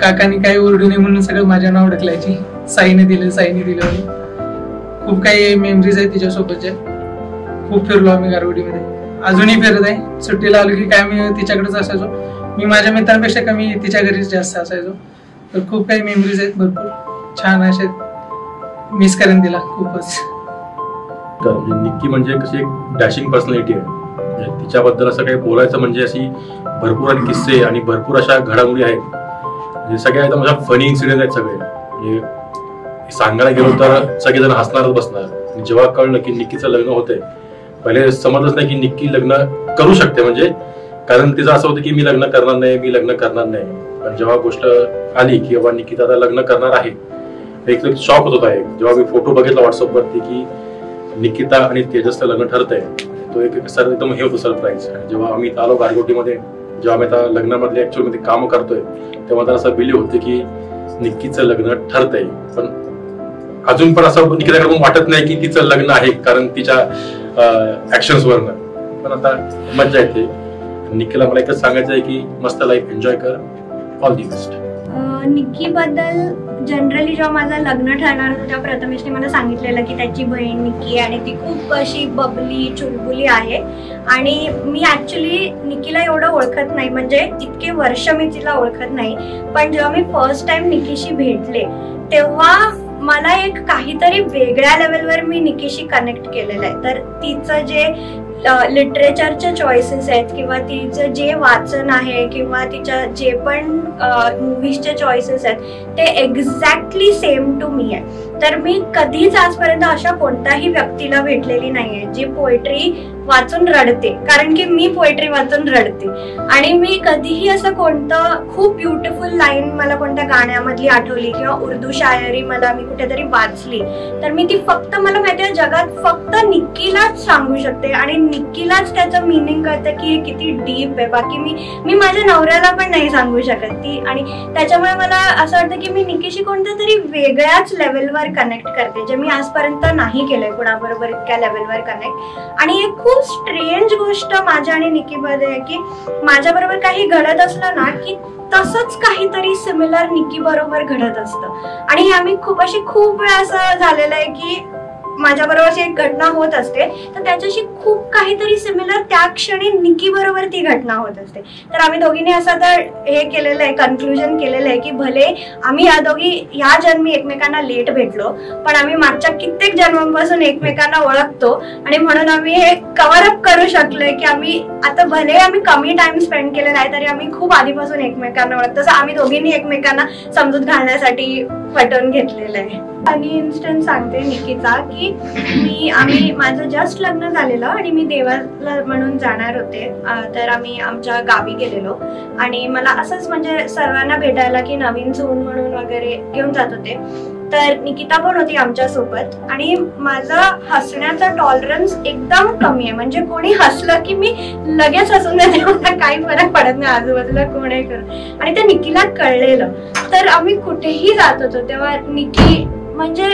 काकानी काही ओरडू नये म्हणून सगळं माझ्या नाव ढकलायची, साईने दिलं. खूप काही मेमरीज आहेत तिच्यासोबतच्या. खूप फिरलो आम्ही गारगोटीमध्ये, अजूनही फिरत आहे. सुट्टीला आलो की काय मी तिच्याकडेच असायचो. मी माझ्या मित्रांपेक्षा कमी तिच्या घरीच जास्त असायचो. तर खूप काही मेमरीज आहेत भरपूर छान असे. मिस करेन तिला खूपच. निक्की म्हणजे कशी एक डॅशिंग पर्सनॅलिटी आहे. तिच्याबद्दल असं काही बोलायचं म्हणजे अशी भरपूर आणि किस्से आणि भरपूर अशा घडामोडी आहेत. सगळ्या एकदम अशा फनी इन्सिडेंट आहेत सगळे. म्हणजे सांगायला गेलो तर सगळेजण हसणारच बसणार. जेव्हा कळलं की निक्कीचं लग्न होतंय, पहिले समजलंच नाही की निक्की लग्न करू शकते. म्हणजे कारण तिचं असं होतं की मी लग्न करणार नाही. पण जेव्हा गोष्ट आली की बाबा निकिता आता लग्न करणार आहे, एक शॉक होत होता. जेव्हा मी फोटो बघितला व्हॉट्सअपवरती की निकिता आणि तेजसचं लग्न ठरतंय, तो एक एकदम हे होतं सरप्राईज. आणि जेव्हा आम्ही आलो गारगोटीमध्ये, जेव्हा आम्ही आता लग्नामधले ऍक्च्युअल मध्ये काम करतोय, तेव्हा तर असं बिलीव्ह होते की निक्कीचं लग्न ठरतंय. पण अजून पण असं निकिताकडे वाटत नाही की तिचं लग्न आहे, कारण तिच्या ऍक्शन्स वरनं. पण आता मज्जा येते. निक्कीला मला एकच सांगायचं आहे की मस्त लाईफ एन्जॉय कर. All the best. निक्की बद्दल जनरली जेव्हा माझं लग्न ठरणार होतं तेव्हा प्रथमेशने मला सांगितलेलं की त्याची बहीण निक्की आणि ती खूप अशी बबली चुलबुली आहे. आणि मी ऍक्च्युली निक्कीला एवढं ओळखत नाही, म्हणजे इतके वर्ष मी तिला ओळखत नाही. पण जेव्हा मी फर्स्ट टाइम निक्कीशी भेटले तेव्हा मला एक काहीतरी वेगळ्या लेवलवर मी निक्कीशी कनेक्ट केलेलं आहे. तर तिचं जे लिटरेचरचे चॉईसेस आहेत किंवा तिचं जे वाचन आहे किंवा तिच्या जे पण मूवीजचे चॉईसेस आहेत ते एक्झॅक्टली सेम टू मी आहे. तर मी कधीच आजपर्यंत अशा कोणत्याही व्यक्तीला भेटलेली नाहीये जी पोएट्री वाचून रडते, कारण की मी पोएट्री वाचून रडते. आणि मी कधीही असं कोणतं खूप ब्युटिफुल लाईन मला कोणत्या गाण्यामधली आठवली किंवा उर्दू शायरी मला मी कुठेतरी वाचली तर मी ती फक्त, मला माहिती आहे जगात फक्त निक्कीलाच सांगू शकते आणि निक्कीलाच त्याचं मिनिंग कळतं की हे किती डीप आहे. बाकी मी माझ्या नवऱ्याला पण नाही सांगू शकत ती. आणि त्याच्यामुळे मला असं वाटतं की मी निक्कीशी कोणत्या तरी वेगळ्याच लेवलवर कनेक्ट करते, जे मी आजपर्यंत नाही केलंय कुणाबरोबर इतक्या लेवलवर कनेक्ट. आणि एक खूप स्ट्रेंज गोष्ट माझ्या आणि निक्कीमध्ये आहे की माझ्या बरोबर काही घडत असलं ना की तसंच काहीतरी सिमिलर निक्की बरोबर घडत असतं. आणि आम्ही खूप वेळा असं झालेलं आहे की माझ्या बरोबरची एक घटना होत असते तर त्याच्याशी खूप काहीतरी सिमिलर त्या क्षणी निक्की बरोबर ती घटना होत असते. तर आम्ही दोघींनी असं तर हे केलेलं आहे, कन्क्लुजन केलेलं आहे की भले आम्ही या दोघी या जन्मी एकमेकांना लेट भेटलो पण आम्ही मागच्या कित्येक जन्मांपासून एकमेकांना ओळखतो. आणि म्हणून आम्ही हे कव्हर अप करू शकलोय की आम्ही आता भले आम्ही कमी टाइम स्पेंड केलेला आहे तरी आम्ही खूप आधीपासून एकमेकांना ओळखतो. तसं आम्ही दोघींनी एकमेकांना समजूत घालण्यासाठी पटवून घेतलेलं आहे. आणि इन्स्टंट सांगते निक्कीचा की आम्ही माझं जस्ट लग्न झालेलं आणि मी देवाला म्हणून जाणार होते. तर आम्ही आमच्या गावी गेलेलो आणि मला असंच म्हणजे सर्वांना भेटायला की नवीन सून म्हणून वगैरे घेऊन जात होते. तर निकिता पण होती आमच्या सोबत आणि माझा हसण्याचा टॉलरन्स एकदम कमी आहे. म्हणजे कोणी हसलं की मी लगेच हसून देते, मला काही फरक पडत नाही आजूबाजूला कोण आहे करून. आणि ते निक्कीला कळलेलं. तर आम्ही कुठेही जात होतो तेव्हा निक्की म्हणजे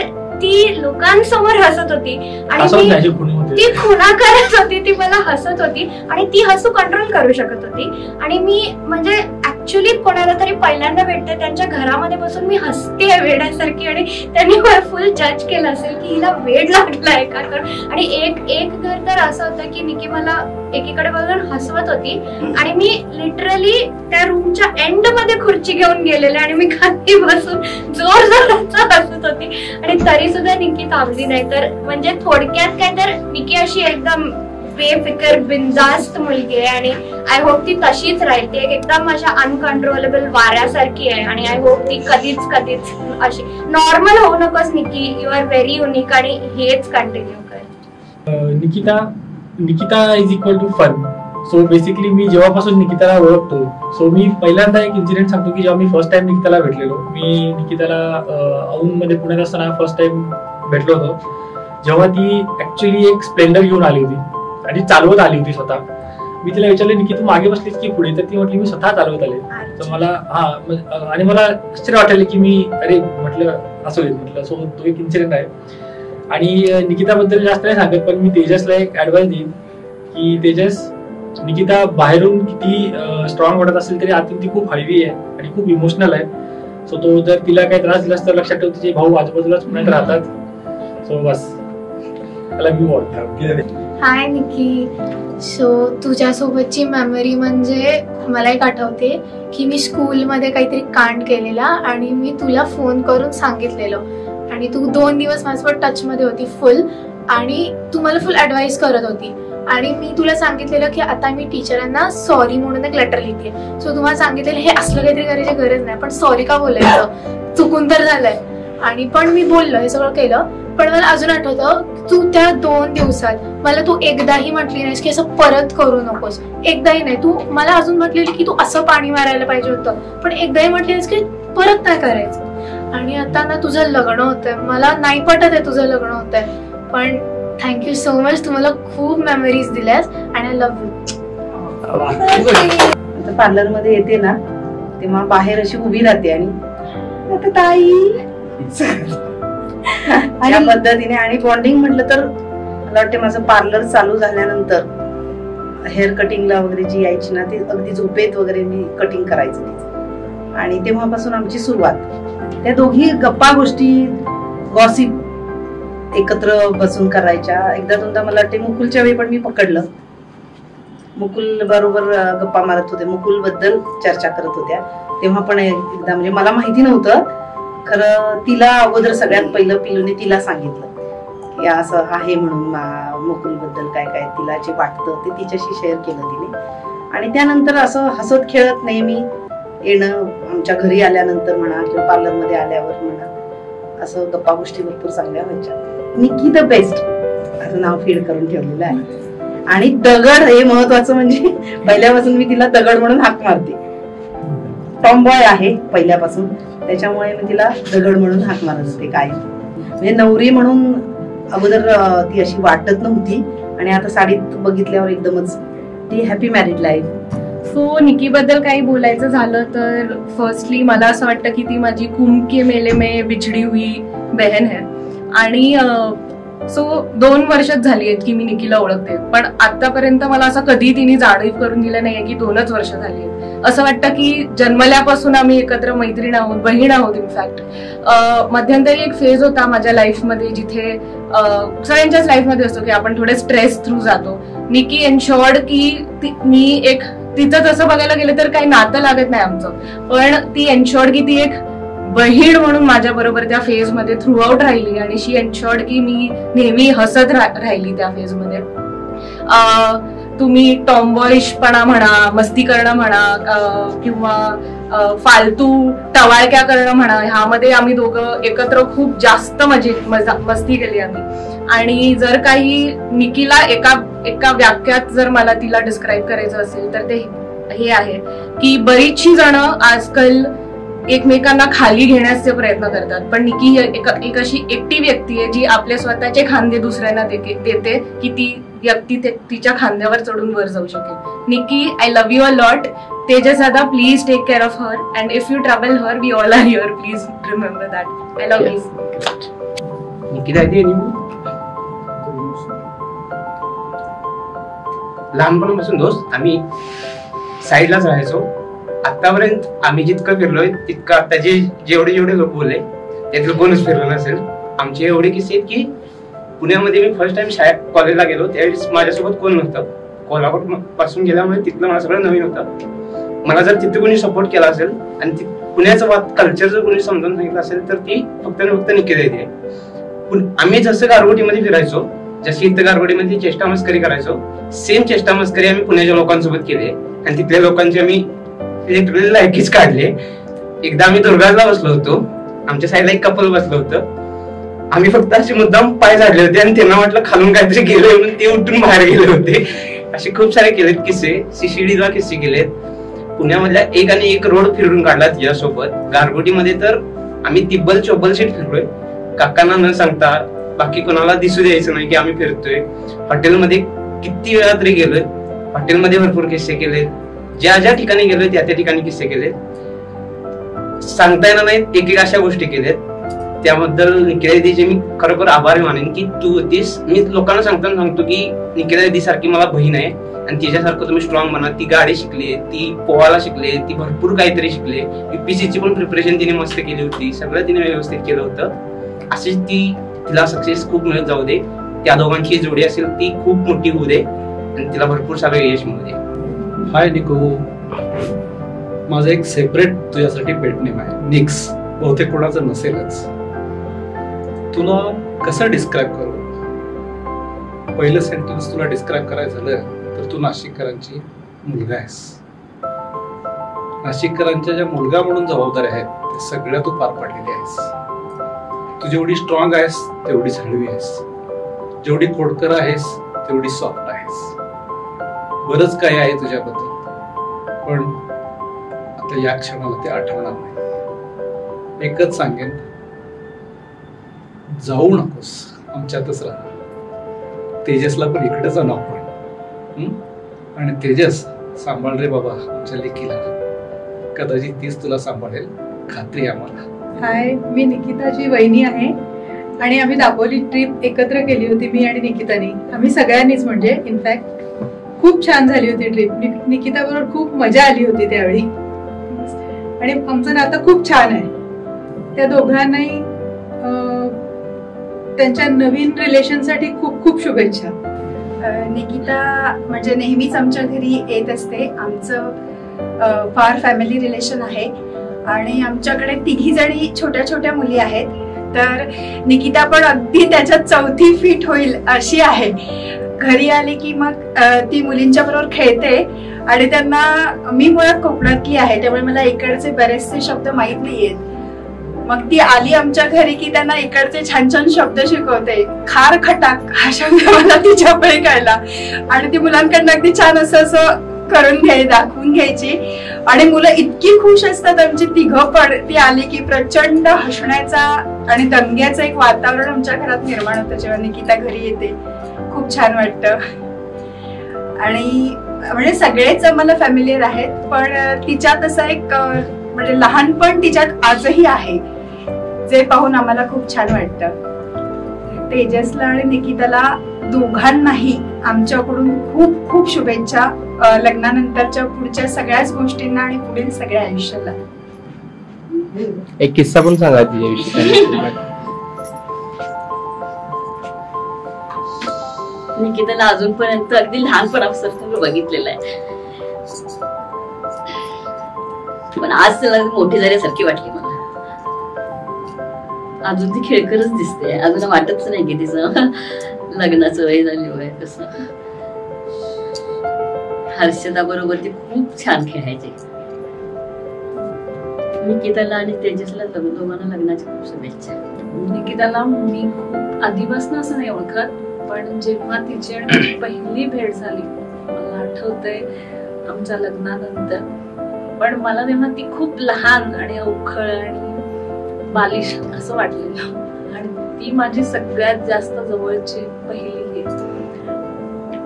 ती लोकांसमोर हसत होती आणि ती खुणा करत होती, ती मला हसत होती आणि ती हसू कंट्रोल करू शकत होती. आणि मी म्हणजे ऍक्च्युली कोणाला तरी पहिल्यांदा भेटते त्यांच्या घरामध्ये बसून मी हसते वेड्यासारखी आणि त्यांनी मला फुल जज केलं असेल की हिला वेड लागलाय का. आणि एक घर तर असं होतं की निकी मला एकीकडे बघून हसवत होती आणि मी लिटरली त्या रूमच्या एंड मध्ये खुर्ची घेऊन गेलेले आणि मी खाली बसून जोर जोरात हसत होती आणि तरी सुद्धा निकी थांबली नाही. तर म्हणजे थोडक्यात काय तर निकी अशी एकदम बेफिकर बिनधास्त मुलगी आहे आणि आय होप ती तशीच राहील. ती एकदम अशा अनकंट्रोलेबल वाऱ्यासारखी आहे आणि आय होप ती कधीच अशी नॉर्मल होऊ नकोस Nikki. You are very unique आणि हेच कंटिन्यू कर. Nikita is equal to fun. So basically मी जेव्हापासून निकिताला ओळखतो, सो मी पहिल्यांदा एक इन्सिडेंट सांगतो की जेव्हा मी फर्स्ट टाइम निकिताला भेटलेलो, मी निकिताला औंधमध्ये पुण्यात असताना फर्स्ट टाइम भेटलो होतो, जेव्हा ती ऍक्च्युली एक स्प्लेंडर घेऊन आली होती आणि चालवत आली होती स्वतः. मी तिला विचारलं की तू मागे बसलीस की पुढे, तर ती म्हटली मी स्वतः चालवत आले. तर मला आणि मला आश्चर्य वाटलं की मी अरे म्हटलं असं होईल म्हटलं. सो तो एक इन्सिडेंट आहे. आणि निकिताबद्दल जास्त नाही सांगत, पण मी तेजसला एक ऍडवाइस देईन की तेजस, निकिता बाहेरून किती स्ट्रॉंग वाटत असेल तरी आतून ती खूप हळवी आहे आणि खूप इमोशनल आहे. सो तो जर तिला काही त्रास दिलास तर लक्षात ठेव तिचे भाऊ आजूबाजूलाच पुण्यात राहतात. सो बस हाय निकी. सो तुझ्यासोबतची मेमरी म्हणजे मला एक आठवते की मी स्कूलमध्ये काहीतरी कांड केलेला आणि मी तुला फोन करून सांगितलेलं आणि तू 2 दिवस माझ्यासोबत टचमध्ये होती फुल आणि तू मला फुल ॲडवाईस करत होती. आणि मी तुला सांगितलेलं की आता मी टीचरांना सॉरी म्हणून एक लेटर लिहिते. सो तुम्हाला सांगितलेलं हे असलं काहीतरी करायची गरज नाही, पण सॉरी का बोलायचं, चुकून तर झालंय. आणि पण मी बोललो, हे सगळं केलं. पण मला अजून आठवतं तू त्या 2 दिवसात मला तू एकदाही म्हटली नाहीस की असं परत करू नकोस. एकदाही नाही. तू मला अजून म्हटलेली की तू असं पाणी मारायला पाहिजे होतं, पण एकदाही म्हटली नाहीस की परत नाही करायचं. आणि आता ना तुझं लग्न होतंय, मला नाही पटत आहे तुझं लग्न होतंय, पण थँक्यू सो मच. तू मला खूप मेमरीज दिल्यास आणि आय लव्ह यू. पार्लर मध्ये येते ना तेव्हा बाहेर अशी उभी राहते आणि आता ताई या पद्धतीने. आणि बॉन्डिंग म्हटलं तर मला वाटते माझं पार्लर चालू झाल्यानंतर हेअर कटिंगला वगैरे जी यायची ना ती अगदी झोपेत वगैरे मी कटिंग करायचं तिचं. आणि तेव्हापासून आमची सुरुवात. त्या दोघी गप्पा गोष्टी गॉसिप एकत्र बसून करायच्या. एकदा दोनदा मला वाटते मुकुलच्या वेळी पण मी पकडलं. मुकुल बरोबर गप्पा मारत होते, मुकुल बद्दल चर्चा करत होत्या. तेव्हा पण एकदा म्हणजे मला माहिती नव्हतं खरं, तिला अगोदर सगळ्यात पहिलं पिलूने तिला सांगितलं की असं आहे म्हणून मुकुल बद्दल काय काय तिला जे वाटतं ते तिच्याशी शेअर केलं तिने. आणि त्यानंतर असं हसत खेळत नेहमी येणं, आमच्या घरी आल्यानंतर म्हणा किंवा पार्लरमध्ये आल्यावर म्हणा, असं गप्पा गोष्टी भरपूर चांगल्या व्हायच्या. निकी द बेस्ट असं नाव फीड करून ठेवलेलं आहे. आणि दगड हे महत्वाचं, म्हणजे पहिल्यापासून मी तिला दगड म्हणून हाक मारते. टॉमबॉय आहे पहिल्यापासून, त्याच्यामुळे मी तिला दगड म्हणून हाक मारत होते काय. म्हणजे नवरी म्हणून अगोदर ती अशी वाटत नव्हती आणि आता साडीत बघितल्यावर एकदमच ती हॅपी मॅरिड लाईफ. सो निकी बद्दल काही बोलायचं झालं तर फर्स्टली मला असं वाटतं की ती माझी कुंभ के मेले में बिछड़ी हुई बहन है. आणि सो 2 वर्षात झाली आहेत की मी निकीला ओळखते, पण आतापर्यंत मला असं कधी तिने जाणीव करून दिलं नाहीये की 2च वर्ष झाली आहेत. असं वाटतं की जन्मल्यापासून आम्ही एकत्र मैत्रीण आहोत, बहीण आहोत. इनफॅक्ट मध्यंतरी एक फेज होता माझ्या लाईफमध्ये जिथे सगळ्यांच्याच लाईफमध्ये असतो की आपण थोडे स्ट्रेस थ्रू जातो. निकी एन्शॉर्ड की मी एक तिचं तसं बघायला गेलं तर काही नातं लागत नाही आमचं, पण ती एन्शॉर्ड की ती एक बहीण म्हणून माझ्या बरोबर त्या फेज मध्ये थ्रू आउट राहिली आणि शी एन्शॉर्ड की मी नेहमी हसत राहिली त्या फेज मध्ये. तुम्ही टॉमबॉयिशपणा म्हणा, मस्ती करणं म्हणा किंवा फालतू टवाळक्या करणं म्हणा, ह्यामध्ये आम्ही दोघं एकत्र खूप जास्त मस्ती केली आम्ही. आणि जर काही निकीला एका वाक्यात जर मला तिला डिस्क्राईब करायचं असेल तर ते हे आहे की बरीचशी जण आजकाल एकमेकांना खाली घेण्याचे प्रयत्न करतात, पण निकी एक अशी एकटी व्यक्ती आहे जी आपले स्वतःचे खांदे दुसऱ्यांना देते की ती व्यक्ती तिच्या खांद्यावर चढून वर जाऊ शकेल. Nikki, I love you a lot. Tejas dada, please take care of her and if you travel her we all are here. Please remember that. I love you. Nikita येते लहानपणापासून दोस्त आम्ही साईडलाच राहायचो. आतापर्यंत आम्ही जितकं फिरलोय तितकं आता जेवढे लोक बोलले त्यातलं कोणच फिरलं नसेल. आमचे एवढे किस्से आहेत की पुण्यामध्ये मी फर्स्ट टाइम कॉलेजला गेलो त्यावेळेस माझ्यासोबत कोण नव्हतं. कोल्हापूर पासून गेल्यामुळे तिथलं मला सगळं नवीन होतं. मला जर तिथे कोणी सपोर्ट केला असेल आणि पुण्याचं कल्चर जर कोणी समजून सांगितलं असेल तर ती फक्त निकिता येते. आम्ही जसं गारगोटीमध्ये फिरायचो, जशी इथं गारगोटीमध्ये चेष्टा मस्करी करायचो, सेम चेष्टा मस्करी आम्ही पुण्याच्या लोकांसोबत केली आणि तिथल्या लोकांची आम्ही लिटरली लायकीच काढले. एकदा आम्ही दुर्गाला बसलो होतो, आमच्या साईडला एक कपल बसलं होतं. आम्ही फक्त असे मुद्दाम पाय झाडले होते आणि त्यांना वाटलं खालून काहीतरी गेले म्हणून ते उठून बाहेर गेले होते. असे खूप सारे केलेत किस्से. CCDला किस्से केलेत. पुण्यामधल्या एक आणि एक रोड फिरून काढला तिच्यासोबत. गारगोटीमध्ये तर आम्ही तिब्बल 54 सीट फिरलोय, काकांना न सांगता. बाकी कोणाला दिसू द्यायचं नाही की आम्ही फिरतोय. हॉटेलमध्ये किती वेळा तरी गेलोय. हॉटेलमध्ये भरपूर किस्से केलेत. ज्या ज्या ठिकाणी गेलोय त्या त्या ठिकाणी किस्से केलेत. सांगता येणार नाहीत एक अशा गोष्टी केल्यात. त्याबद्दल निकिता दीदीचे मी खरोखर आभार मानेन की तू होतीस. मी लोकांना सांगतो की निकिता दीदी सारखी मला बहीण आहे आणि तिच्यासारखं तुम्ही स्ट्रॉंग बना. ती गाडी शिकली, ती पोहायला शिकले, ती भरपूर काहीतरी शिकले. UPSCची पण प्रिपरेशन तिने मस्त केली होती. सगळं तिने व्यवस्थित केलं होतं. अशीच तिला सक्सेस खूप मिळत जाऊ दे. त्या दोघांची जोडी असेल ती खूप मोठी होऊ दे आणि तिला भरपूर सारं यश मिळू दे. हाय निको, माझं एक सेपरेट तुझ्यासाठी पेट नेम आहे निक्स. बहुतेक कोणाचं नसेलच. तुला कसं डिस्क्राईब करू? पहिलं सेंटेन्स तुला डिस्क्राईब करायचं झालं तर तू नाशिककरांची मुलगा आहेस. नाशिककरांच्या ज्या मुलगा म्हणून जबाबदाऱ्या आहेत त्या सगळ्या तू पार पाडलेल्या आहेस. तू जेवढी स्ट्रॉंग आहेस तेवढी हळवी आहेस. जेवढी खोडकर आहेस तेवढी सॉफ्ट आहेस. बरंच काही आहे तुझ्याबद्दल, पण आता या क्षणाला ते आठवणार नाही. एकच सांगेन, जाऊ नकोस, आमच्यातच राहा. तेजसला पण इकडेच आण आपण. आणि तेजस, सांभाळ रे बाबा आमच्या लेकीला. कदाचित तीच तुला सांभाळेल, खात्री आम्हाला. हाय, मी निकिताची वहिनी आहे आणि आम्ही दापोली ट्रिप एकत्र केली होती, मी आणि निकिताने. आम्ही सगळ्यांनीच, म्हणजे इनफॅक्ट खूप छान झाली होती ट्रिप. निकिता बरोबर खूप मजा आली होती त्यावेळी आणि आमचं नातं खूप छान आहे. त्या दोघांनाही त्यांच्या नवीन रिलेशनसाठी खूप खूप शुभेच्छा. निकिता म्हणजे नेहमीच आमच्या घरी येत असते. आमचं फार फॅमिली रिलेशन आहे आणि आमच्याकडे 3 जणी छोट्या छोट्या मुली आहेत. तर निकिता पण अगदी त्याच्यात 4थी फिट होईल अशी आहे. घरी आली की मग ती मुलींच्या बरोबर खेळते आणि त्यांना, मी मुळात कोकणातली आहे त्यामुळे मला इकडचे बरेचसे शब्द माहित नाहीयेत. मग ती आली आमच्या घरी की त्यांना इकडचे छान छान शब्द शिकवते. खार खटाक हा शब्द मला तिच्याकडे कळला आणि ती मुलांकडनं अगदी छान असं करून दाखवून घ्यायची आणि मुलं इतकी खुश असतात आमची 3 पण. ती आली की प्रचंड हसण्याचा आणि दंग्याचं एक वातावरण आमच्या घरात निर्माण होतं जेव्हा निकिता घरी येते. खूप छान वाटतं. आणि म्हणजे सगळेच आम्हाला फॅमिलियर आहेत, पण तिच्यात असं एक म्हणजे लहानपण तिच्यात आजही आहे जे पाहून आम्हाला खूप छान वाटतं. तेजसला आणि निकिताला दोघांनाही आमच्याकडून खूप खूप शुभेच्छा लग्नानंतरच्या पुढच्या सगळ्याच गोष्टींना आणि पुढील सगळ्या आयुष्याला. एक किस्सा पण सांगा तिच्याविषयी. निकिताला अजूनपर्यंत अगदी लहानपणापासून बघितलेलं आहे, पण आज त्याला मोठी झाल्यासारखी वाटली मला. अजून ती खेळकरच दिसते. अजून वाटतच नाही की तिचं लग्नाचं वय झाली वय कसं. हर्षदा बरोबर ती खूप छान खेळायची. निकिताला आणि तेजसला दोघांना लग्नाच्या खूप शुभेच्छा. निकिताला मी खूप आधीपासून असं नाही ओळखत, पण जेव्हा तिची आणि माझी पहिली भेट झाली मला आठवतंय आमच्या लग्नानंतर, पण मला तेव्हा ती खूप लहान आणि अवखळ आणि बालिश असं वाटलेलं. आणि ती माझी सगळ्यात जास्त जवळची पहिली.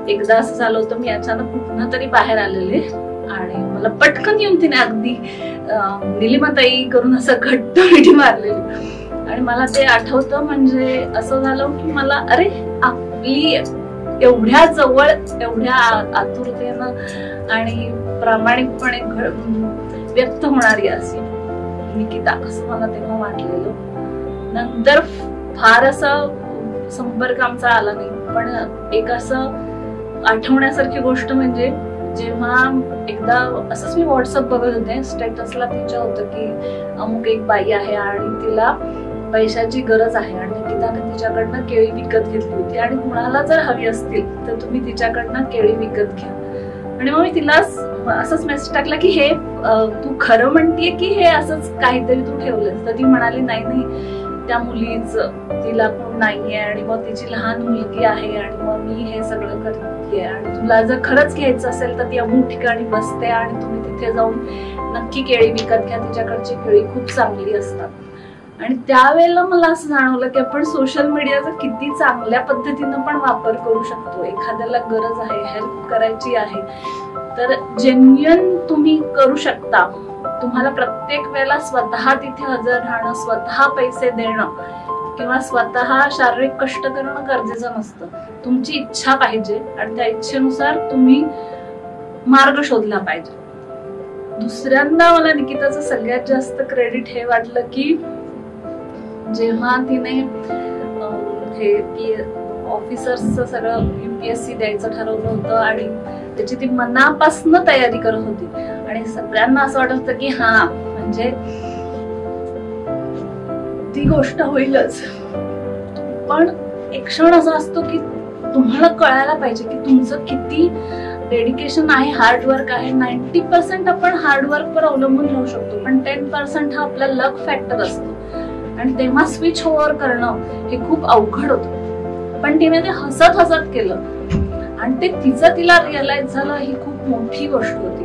एकदा असं झालं होतं, मी अचानक कुठनं तरी बाहेर आलेले आणि मला पटकन येऊन तिने अगदी निलिमाताई करून असं घट्ट मिठी मारलेली आणि मला ते आठवतं, म्हणजे असं झालं की मला अरे आपली एवढ्या जवळ, एवढ्या आतुरतेनं आणि प्रामाणिकपणे व्यक्त होणारी अशी निकिता, असं मला तेव्हा वाटलेलं. नंतर फार असं संपर्क आमचा आला नाही, पण एक असं आठवण्यासारखी गोष्ट म्हणजे जेव्हा एकदा असंच मी व्हॉट्सअप बघत होते, स्टेटसला तिच्या होतं की अमुक एक बाई आहे आणि तिला पैशाची गरज आहे आणि निकिताने तिच्याकडनं केळी विकत घेतली होती आणि कुणाला जर हवी असतील तर तुम्ही तिच्याकडनं केळी विकत घ्या. आणि मग मी तिला असंच मेसेज टाकला की हे तू खरं म्हणतीये की हे असंच काहीतरी तू ठेवलंस? तर ती म्हणाली नाही नाही, त्या मुलीच तिला कोण नाहीये आणि मग तिची लहान मुलगी आहे आणि मग मी हे सगळं करतेय आणि तुला जर खरंच घ्यायचं असेल तर ती अमुक ठिकाणी बसते आणि तुम्ही तिथे जाऊन नक्की केळी विकत घ्या, तिच्याकडची केळी खूप चांगली असतात. आणि त्यावेळेला मला असं जाणवलं की आपण सोशल मीडियाचा किती चांगल्या पद्धतीनं पण वापर करू शकतो. एखाद्याला गरज आहे, हेल्प करायची आहे तर जेन्युइन तुम्ही करू शकता. तुम्हाला प्रत्येक वेळेला स्वतः तिथे हजर राहणं, स्वतः पैसे देणं किंवा स्वतः शारीरिक कष्ट करणं गरजेचं नसतं. तुमची इच्छा पाहिजे आणि त्या इच्छेनुसार तुम्ही मार्ग शोधला पाहिजे. दुसऱ्यांदा मला निकिताचं सगळ्यात जास्त क्रेडिट हे वाटलं की जेव्हा तिने हे ऑफिसर्सचं सगळं UPSC द्यायचं ठरवलं होतं आणि त्याची ती मनापासून तयारी करत होती आणि सगळ्यांना असं वाटत होतं की हा म्हणजे ती गोष्ट होईलच. पण एक क्षण असा असतो की तुम्हाला कळायला पाहिजे की तुमचं किती डेडिकेशन आहे, हार्डवर्क आहे. 90% आपण हार्डवर्कवर अवलंबून राहू शकतो, पण 10% हा आपला लक फॅक्टर असतो आणि तेव्हा स्विच ओव्हर करणं हे खूप अवघड होतं. पण तिने ते हसत हसत केलं आणि ते तिला रिअलाइज झालं ही खूप मोठी गोष्ट होती.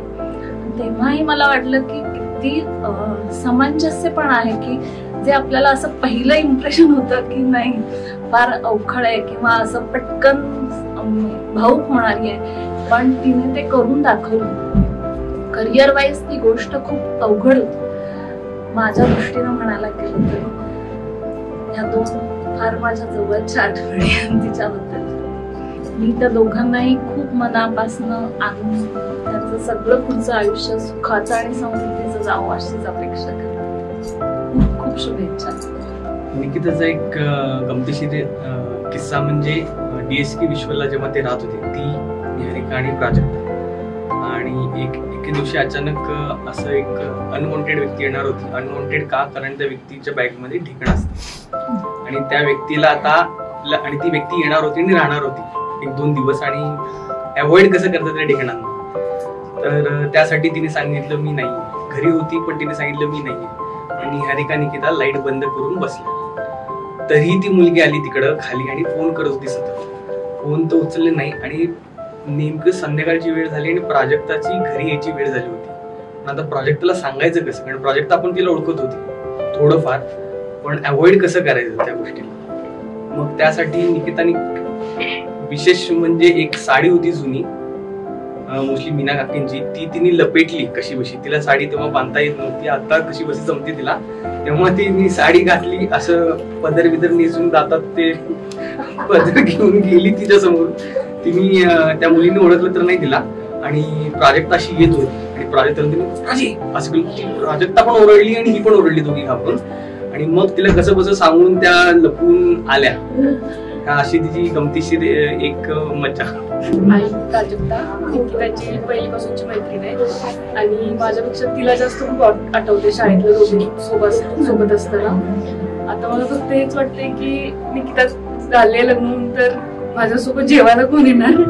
तेव्हाही मला वाटलं की किती सामंजस्य पण आहे की जे आपल्याला असं पहिलं इम्प्रेशन होतं की नाही फार अवघड आहे किंवा असं पटकन भावूक होणारी आहे, पण तिने ते करून दाखवलं. करिअर वाईज ती गोष्ट खूप अवघड होती माझ्या दृष्टीनं म्हणायला गेलं तर. ह्या दोन फार माझ्या जवळच्या आठवणी तिच्याबद्दल. मी त्या दोघांनाही खूप मनापासून आणून त्यांचं सगळं पुढचं आयुष्य सुखाचं आणि समृद्धीचं जावं अशीच अपेक्षा करते. खूप खूप शुभेच्छा. निकिताचा एक गमतीशीर किस्सा म्हणजे DSK विश्वला जेव्हा ते राहत होते, ती निहारिका आणि प्राजक्ता, आणि एके दिवशी अचानक असं एक अनवॉन्टेड व्यक्ती येणार होती. अनवॉन्टेड का? कारण त्या व्यक्तीच्या बॅगमध्ये ढिकण असते आणि त्या व्यक्तीला आता आणि ती व्यक्ती येणार होती आणि राहणार होती 1-2 दिवस आणि अवॉइड कसं करतात त्या ठिकाणांना. तर त्यासाठी तिने सांगितलं मी नाही. घरी होती पण तिने सांगितलं मी नाही आणि निहारिका निकिता लाईट बंद करून बसल्या. तरी ती मुलगी आली तिकडं खाली आणि फोन करत होती सतत. फोन तर उचलले नाही आणि नेमकं संध्याकाळची वेळ झाली आणि प्राजक्ताची घरी यायची वेळ झाली होती. आता प्राजक्ताला सांगायचं कसं? कारण प्राजक्ता आपण तिला ओळखत होती थोडंफार, पण अवॉइड कसं करायचं त्या गोष्टीला. मग त्यासाठी निकिताने विशेष म्हणजे एक साडी होती जुनी मोस्टली मीना काकींची, ती तिने लपेटली कशी बशी. तिला साडी तेव्हा बांधता येत नव्हती, आता कशी बशी जमते तिला. तेव्हा तिने साडी घातली, असं पदर बिदर नेसून जातात ते पदर घेऊन गेली तिच्या समोर. तिने त्या मुलीने ओळखलं तर नाही तिला आणि प्राजक्ता अशी येत होती आणि प्राजक्ता असं केलं. प्राजक्ता पण ओरडली आणि ही पण ओरडली, दोघी घाबरून. आणि मग तिला कसं कसं सांगून त्या लपून आल्या. अशी तिची गमतीशीर एक मज्जा. प्राजक्ता निकिताची पहिलीपासूनची मैत्रीण आहे आणि माझ्यापेक्षा तिला जास्त खूप आठवते शाळेतलं दोघी सोबत असताना. आता मला फक्त हेच वाटतंय की निकिता झाले लग्न तर माझ्यासोबत जेवायला कोण येणार.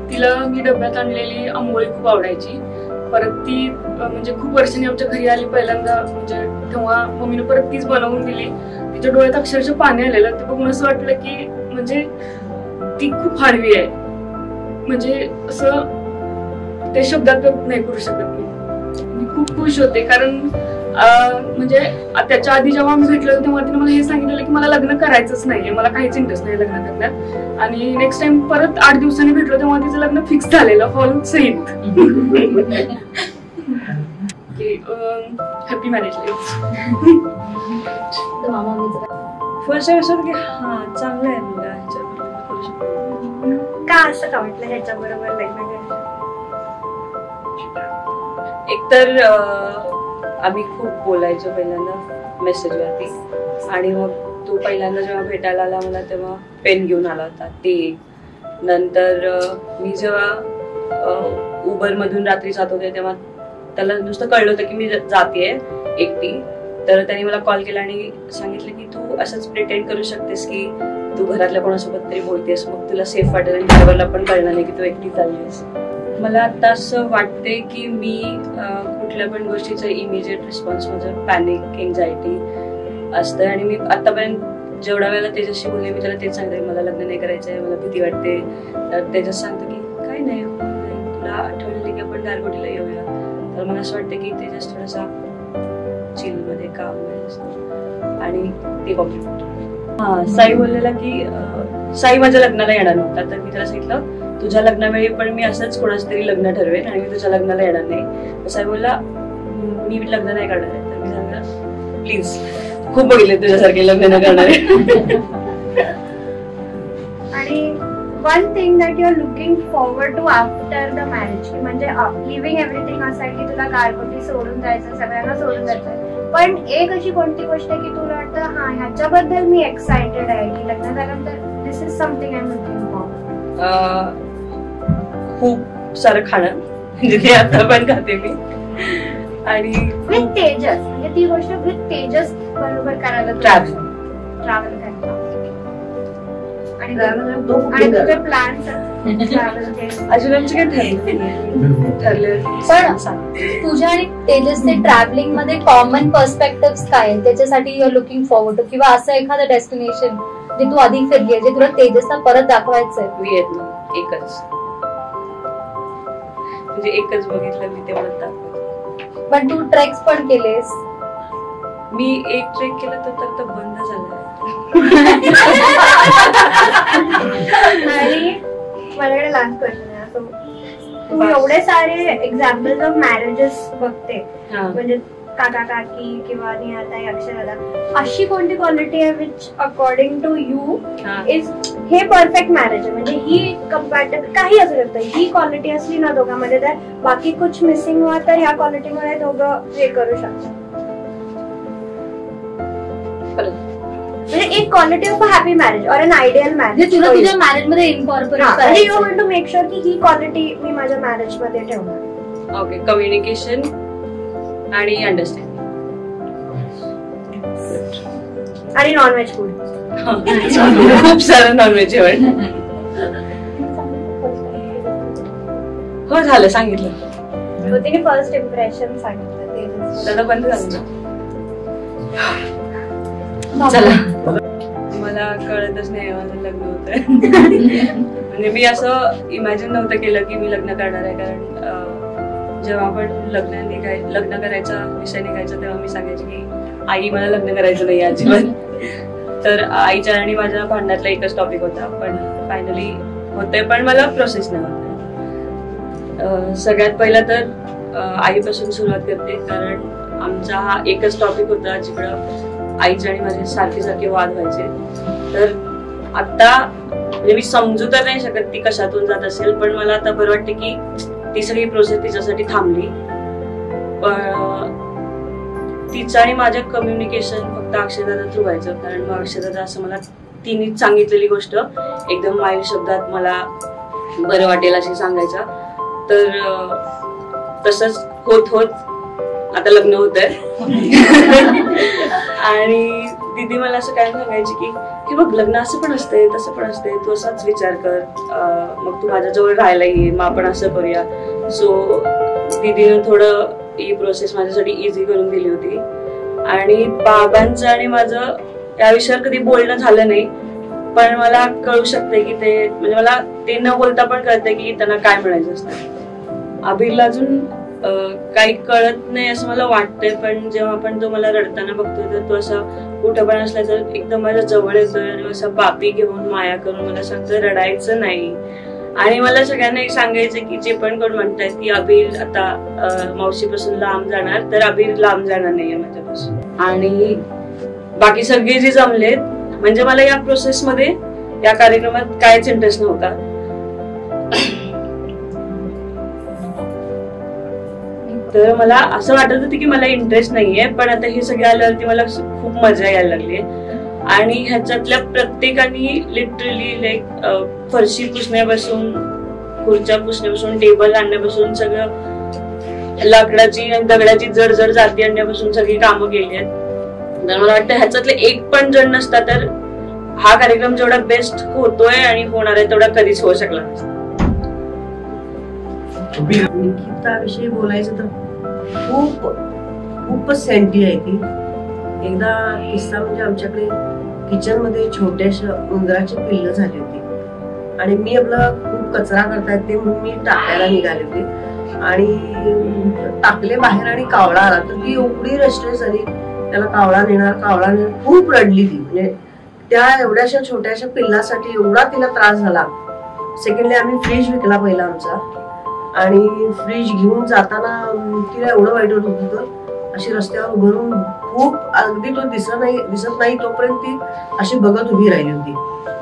तिला मी डब्यात आणलेली आंबोळी खूप आवडायची. परत ती म्हणजे खूप वर्षांनी आमच्या घरी आली पहिल्यांदा, म्हणजे तेव्हा मम्मीने परत तीच बनवून दिली. तिच्या डोळ्यात अक्षरशः पाणी आलेलं. ते बघून असं वाटलं की म्हणजे ती खूप हळवी आहे, म्हणजे असं ते शब्दात व्यक्त नाही करू शकत. मी खूप खुश होते कारण म्हणजे त्याच्या आधी जेव्हा मी भेटलो तेव्हा तिने मला हे सांगितलेलं की मला लग्न करायचंच नाहीये, मला काहीच इंटरेस्ट नाही लग्न करण्यात. आणि नेक्स्ट टाइम परत 8 दिवसांनी भेटलो तेव्हा तिचं लग्न फिक्स झालेलं फॉल सहित. Happy marriage life. First time असं की हा चांगलं आहे मुलगा ह्याच्याबरोबर करू शकतो. का असं का वाटलं ह्याच्याबरोबर लग्न करायचं? एकतर आम्ही खूप बोलायचो पहिल्यांदा मेसेजवरती, आणि मग तो पहिल्यांदा जेव्हा भेटायला आला मला तेव्हा पेन घेऊन आला होता ते. नंतर मी जेव्हा उबरमधून रात्री जात होते तेव्हा त्याला नुसतं कळलं होतं की मी जातेय एकटी. तर त्याने मला कॉल केला आणि सांगितलं की तू असंच प्रिटेंड करू शकतेस की तू घरातल्या कोणासोबत तरी बोलतेस, मग तुला सेफ वाटेल आणि ड्रायव्हरला पण कळणार नाही की तू एकटी चाललीस. मला आता असं वाटते की मी कुठल्या पण गोष्टीचा इमिजिएट रिस्पॉन्स माझं पॅनिक एन्झायटी असतं. आणि मी आतापर्यंत जेवढ्या वेळेला त्याच्याशी बोलले मी त्याला तेच सांगते मला लग्न नाही करायचंय, मला भीती वाटते. तर त्याच्यात सांगतं की काय नाही तुला आठवण आली की आपण गारगोटीला येऊया. तर मला असं वाटतं की ते जस्ट थोडासा चिलमध्ये काम आणि ते बघ. हा साई बोललेला की साई माझ्या लग्नाला येणार नव्हता, तर मी त्याला सांगितलं तुझ्या लग्नावेळी पण मी असंच कोणाच तरी लग्न ठरवेन आणि मी तुझ्या लग्नाला येणार नाही. साई बोलला मी लग्न नाही करणार आहे. तर मी सांगितलं प्लीज खूप बघितले तुझ्यासारखे लग्न नाही करणारे. आणि one thing that you are looking forward to after the marriage, म्हणजे लिव्हिंग एव्हरीथिंग असाइड की तुला गारगोटी सोडून जायचं, सगळ्यांना सोडून जायचं, पण एक अशी कोणती गोष्ट आहे की तुला वाटतं हा ह्याच्याबद्दल मी एक्सायटेड आहे की लग्न झाल्यानंतर this is something I am looking for? खूप सारं खाणं म्हणजे ते आता पण खाते मी. आणि विथ तेजस, म्हणजे ती गोष्ट विथ तेजस बरोबर करायला ट्रॅव्हल करायला. आणि तुझे प्लॅन्स अजून आमचे काही ठरले. पण तुझ्या आणि तेजसचे ट्रॅव्हलिंग मध्ये कॉमन पर्स्पेक्टिव्ह काय आहे त्याच्यासाठी you are looking forward to, किंवा असं एखादं डेस्टिनेशन जे तू आधी फिरली जे तुला तेजसला परत दाखवायचंय? व्हिएतनाम एकच, म्हणजे एकच बघितलं मी तेवढं दाखवलं. पण तू ट्रेक्स पण केलेस? मी एक ट्रेक केला तर बंद झाला. आणि माझ्याकडे लास्ट क्वेश्चन आहे. तू एवढे सारे एक्झाम्पल्स ऑफ मॅरेजेस बघते, म्हणजे काका काकी किंवा निहाताई अक्षराला, अशी कोणती क्वालिटी आहे which according to you is हे परफेक्ट मॅरेज आहे? म्हणजे ही कम्पॅरेटिव्ह काही असू शकतं, ही क्वालिटी असली ना दोघांमध्ये तर बाकी कुछ मिसिंग हुआ तर ह्या क्वालिटीमुळे दोघं हे करू शकतात. म्हणजे एक quality of a happy marriage or an ideal marriage तुला तुझ्या मॅरेज मध्ये इनकॉर्पोरेट करायचं, you want to make sure की ही क्वालिटी मी माझ्या मॅरेज मध्ये ठेवणार. ओके, कम्युनिकेशन आणि अंडरस्टँडिंग आणि नॉनव्हेज फूड. खूप सारं नॉनव्हेज जेवण. हो झालं, सांगितलं. तिने फर्स्ट इम्प्रेशन सांगितलं, दादा बंद झालं. चला, मला कळतच नाही माझं लग्न होत. म्हणजे मी असं इमॅजिन नव्हतं केलं की मी लग्न करणार आहे. कारण जेव्हा आपण लग्न करायचा विषय निघायचा तेव्हा मी सांगायचे की आई मला लग्न करायचं नाही अजिबात. तर आईच्या आणि माझ्या भांडणातला एकच टॉपिक होता, पण फायनली होते, पण मला प्रोसेस नाही होत. सगळ्यात पहिला तर आईपासून सुरुवात करते, कारण आमचा हा एकच टॉपिक होता जिकडं आईचे आणि माझे सारखे सारखे वाद व्हायचे. तर आता म्हणजे मी समजू तर नाही शकत ती कशातून जात असेल, पण मला आता बरं वाटतं की ती सगळी प्रोसेस तिच्यासाठी थांबली. पण तिचं आणि माझं कम्युनिकेशन फक्त अक्षयदादा थ्रू व्हायचं, कारण मग अक्षयदादा असं मला तिने सांगितलेली गोष्ट एकदम माइल्ड शब्दात मला बरं वाटेल अशी सांगायचा. तर तसंच होत होत आता लग्न होतंय. आणि दीदी मला असं काय सांगायची की बघ लग्न असं पण असतंय तसं पण असतंय, तू असाच विचार कर, मग तू माझ्याजवळ राहायला ये, मग आपण असं करूया. सो दीदीनं थोडं ही प्रोसेस माझ्यासाठी इझी करून दिली होती. आणि बाबांचं आणि माझं या विषयावर कधी बोलणं झालं नाही, पण मला कळू शकते की ते म्हणजे मला ते न बोलता पण कळतंय की त्यांना काय म्हणायचं असतं. अभिरला अजून काही कळत नाही असं मला वाटतंय, पण जेव्हा आपण तो मला रडताना बघतोय तर तो असा कुठं पण असला तर एकदम माझ्या जवळ येतोय आणि असा बापी घेऊन माया करून मला सांगतोय रडायचं नाही. आणि मला सगळ्यांना एक सांगायचं की जे पण कोण म्हणतायत की अबीर आता मावशीपासून लांब जाणार, तर अबीर लांब जाणार नाहीये माझ्यापासून. आणि बाकी सगळे जे जमलेत, म्हणजे मला या प्रोसेस मध्ये या कार्यक्रमात कायच इंटरेस्ट नव्हता. तर मला असं वाटत होतं की मला इंटरेस्ट नाहीये, पण आता हे सगळे आल्यावरती मला खूप मजा यायला लागली. आणि ह्याच्यातल्या प्रत्येकाने लिटरली लाईक फरशी पुसण्यापासून, खुर्च्या पुसण्यापासून, टेबल आणण्यापासून, सगळं लाकडाची आणि दगडाची जड जड जाती आणण्यापासून सगळी कामं केली आहेत. तर मला वाटतं ह्याच्यातले एक पण जण नसता तर हा कार्यक्रम जेवढा बेस्ट होतोय आणि होणार आहे तेवढा कधीच होऊ शकला नसता. निकिताविषयी बोलायचं तर खूपच सेंटी आहे ती. एकदा किस्सा म्हणजे आमच्याकडे किचन मध्ये छोट्याशा उंदराची पिल्ल झाली होती आणि मी आपला खूप कचरा करता येते म्हणून मी टाकायला निघाले होते आणि टाकले बाहेर आणि कावळा आला. तर ती एवढी रेस्ट्रेस झाली, त्याला कावळा नेणार, खूप रडली ती. म्हणजे त्या एवढ्याशा छोट्याशा पिल्लासाठी एवढा तिला त्रास झाला. सेकंडली आम्ही फ्रीज विकला पहिला आमचा, आणि फ्रीज घेऊन जाताना तिला एवढं वाईट होत होतं. अशी रस्त्यावर उभारून खूप अगदी तो दिसत नाही तोपर्यंत ती अशी बघत उभी राहिली होती.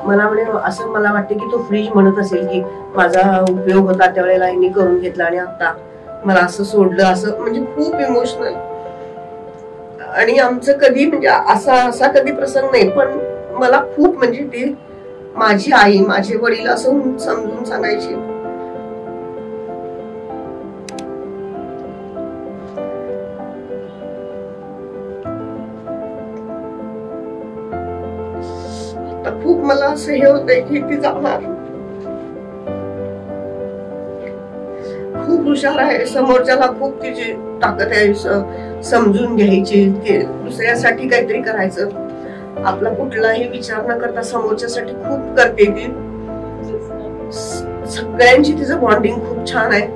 मला म्हणे असं मला वाटते की तो फ्रीज म्हणत असेल की माझा उपयोग होता त्यावेळेला मी करून घेतला आणि आता मला असं सोडलं, असं म्हणजे खूप इमोशनल. आणि आमचं कधी म्हणजे असा कधी प्रसंग नाही, पण मला खूप म्हणजे ती माझी आई, माझे वडील असं समजून सांगायची. खूप मला असं हे होतंय की ती जाणार. खूप हुशार आहे, समोरच्याला खूप तिची ताकद आहे समजून घ्यायची, दुसऱ्यासाठी काहीतरी करायचं, आपला कुठलाही विचार न करता समोरच्यासाठी खूप करते ती. सगळ्यांची तिचं बॉन्डिंग खूप छान आहे.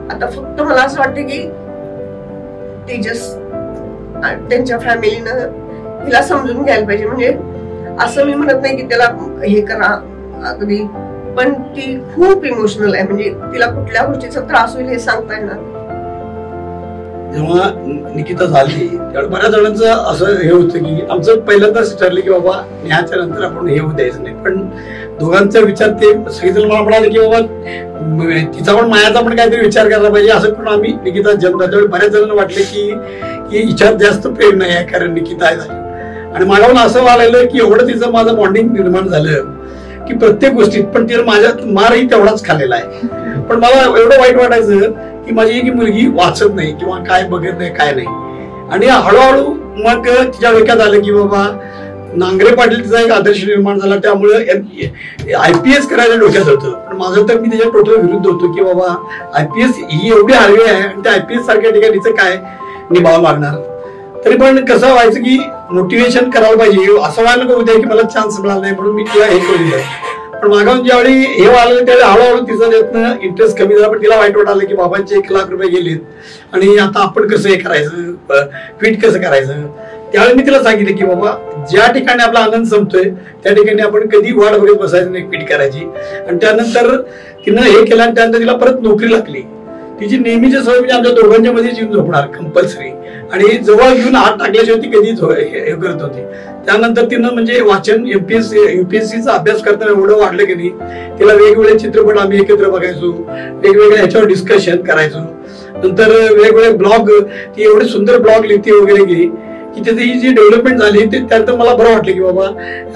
आता फक्त मला असं वाटतं की तेजस त्यांच्या फॅमिलीनं तिला समजून घ्यायला पाहिजे. म्हणजे असं मी म्हणत नाही की त्याला हे करा अगदी, पण ती खूप इमोशनल आहे. म्हणजे तिला कुठल्या गोष्टीचा त्रास होईल हे सांगता येणार. जेव्हा निकिता झाली त्यावेळी बऱ्याच जणांचं असं हे होतं की आमचं पहिल्यांदाच ठरलं की बाबा न्याच्या नंतर आपण हे होऊ द्यायचं नाही. पण दोघांचा विचार ते सगळेजण मला म्हणाले की बाबा तिचा पण मायाचा पण काहीतरी विचार करायला पाहिजे. असं पण आम्ही निकिता जन्म त्यावेळी बऱ्याच जणांना वाटले की हिच्यात जास्त प्रेम नाही आहे कारण निकिता आहे झाली. आणि मला असं वाटलं की एवढं तिचं माझं बॉन्डिंग निर्माण झालं की प्रत्येक गोष्टीत, पण तिला माझ्या मारही तेवढाच खाल्लेला आहे. पण मला एवढं वाईट वाटायचं की माझी एक मुलगी वाचत नाही किंवा काय बघत नाही काय नाही. आणि हळूहळू मग तिच्या डोक्यात आलं की बाबा नांगरे पाटील तिचा एक आदर्श निर्माण झाला, त्यामुळे IPS करायला डोक्यात होतं. पण माझं तर मी त्याच्या टोटल विरुद्ध होतो की बाबा IPS ही एवढी हळवी आहे आणि त्या IPS सारख्या ठिकाणी तिचं काय निभाव लागणार. तरी पण कसं व्हायचं की मोटिवेशन करायला पाहिजे, असं व्हायला नको उद्या की मला चान्स मिळाला नाही म्हणून मी तिला हे करून दिलं. पण मागावून ज्यावेळी हे आलं त्यावेळी हळूहळू तिचा त्यातनं इंटरेस्ट कमी झाला. पण तिला वाईट वाटलं की बाबांचे 1 लाख रुपये गेलेत आणि आता आपण कसं हे करायचं, ट्विट कसं करायचं. त्यावेळी मी तिला सांगितलं की बाबा ज्या ठिकाणी आपला आनंद संपतोय त्या ठिकाणी आपण कधी वाट बघत बसायचं नाही, ट्विट करायची. आणि त्यानंतर तिनं हे केलं आणि त्यानंतर तिला परत नोकरी लागली. तिची नेहमीची सवय म्हणजे आमच्या दोघांच्या मध्ये येऊन झोपणार कंपल्सरी, आणि जवळ घेऊन हात टाकल्याशिवाय ती कधीच हे करत होती. त्यानंतर तिनं म्हणजे वाचन UPSCचा अभ्यास करताना एवढं वाढलं की नाही, तिला वेगवेगळे चित्रपट आम्ही एकत्र बघायचो, वेगवेगळ्या ह्याच्यावर डिस्कशन करायचो. नंतर वेगवेगळे ब्लॉग, ती एवढे सुंदर ब्लॉग लिहिते वगैरे की त्याची ही जी डेव्हलपमेंट झाली ते त्यात मला बरं वाटलं की बाबा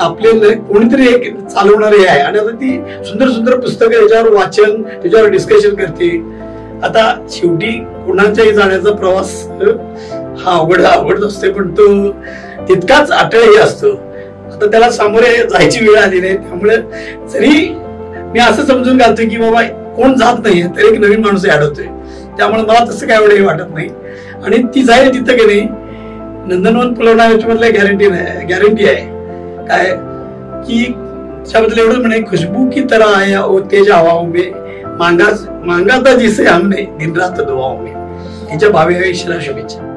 आपले कोणीतरी एक चालवणारे आहे. आणि आता ती सुंदर सुंदर पुस्तकं याच्यावर वाचन, त्याच्यावर डिस्कशन करते. आता शेवटी कुणाच्याही जाण्याचा प्रवास हा अवघड असतो, पण तो तितकाच अटळही असतो. आता त्याला सामोरे जायची वेळ आली नाही, त्यामुळे जरी मी असं समजून घालतोय की बाबा कोण जात नाहीये तर एक नवीन माणूस ऍड होतोय, त्यामुळे मला तसं काय एवढं वाटत नाही. आणि ती जाईल तिथं की नाही, नंदनवन फुलवणार याच्यामधलं गॅरंटी आहे काय की त्याबद्दल एवढं म्हणे, खुशबू की तरह आया ओ तेज हवाओं में मांगा था जिसे हमने दिन रात दुआओं में. तिच्या भावी आयुष्याला शुभेच्छा.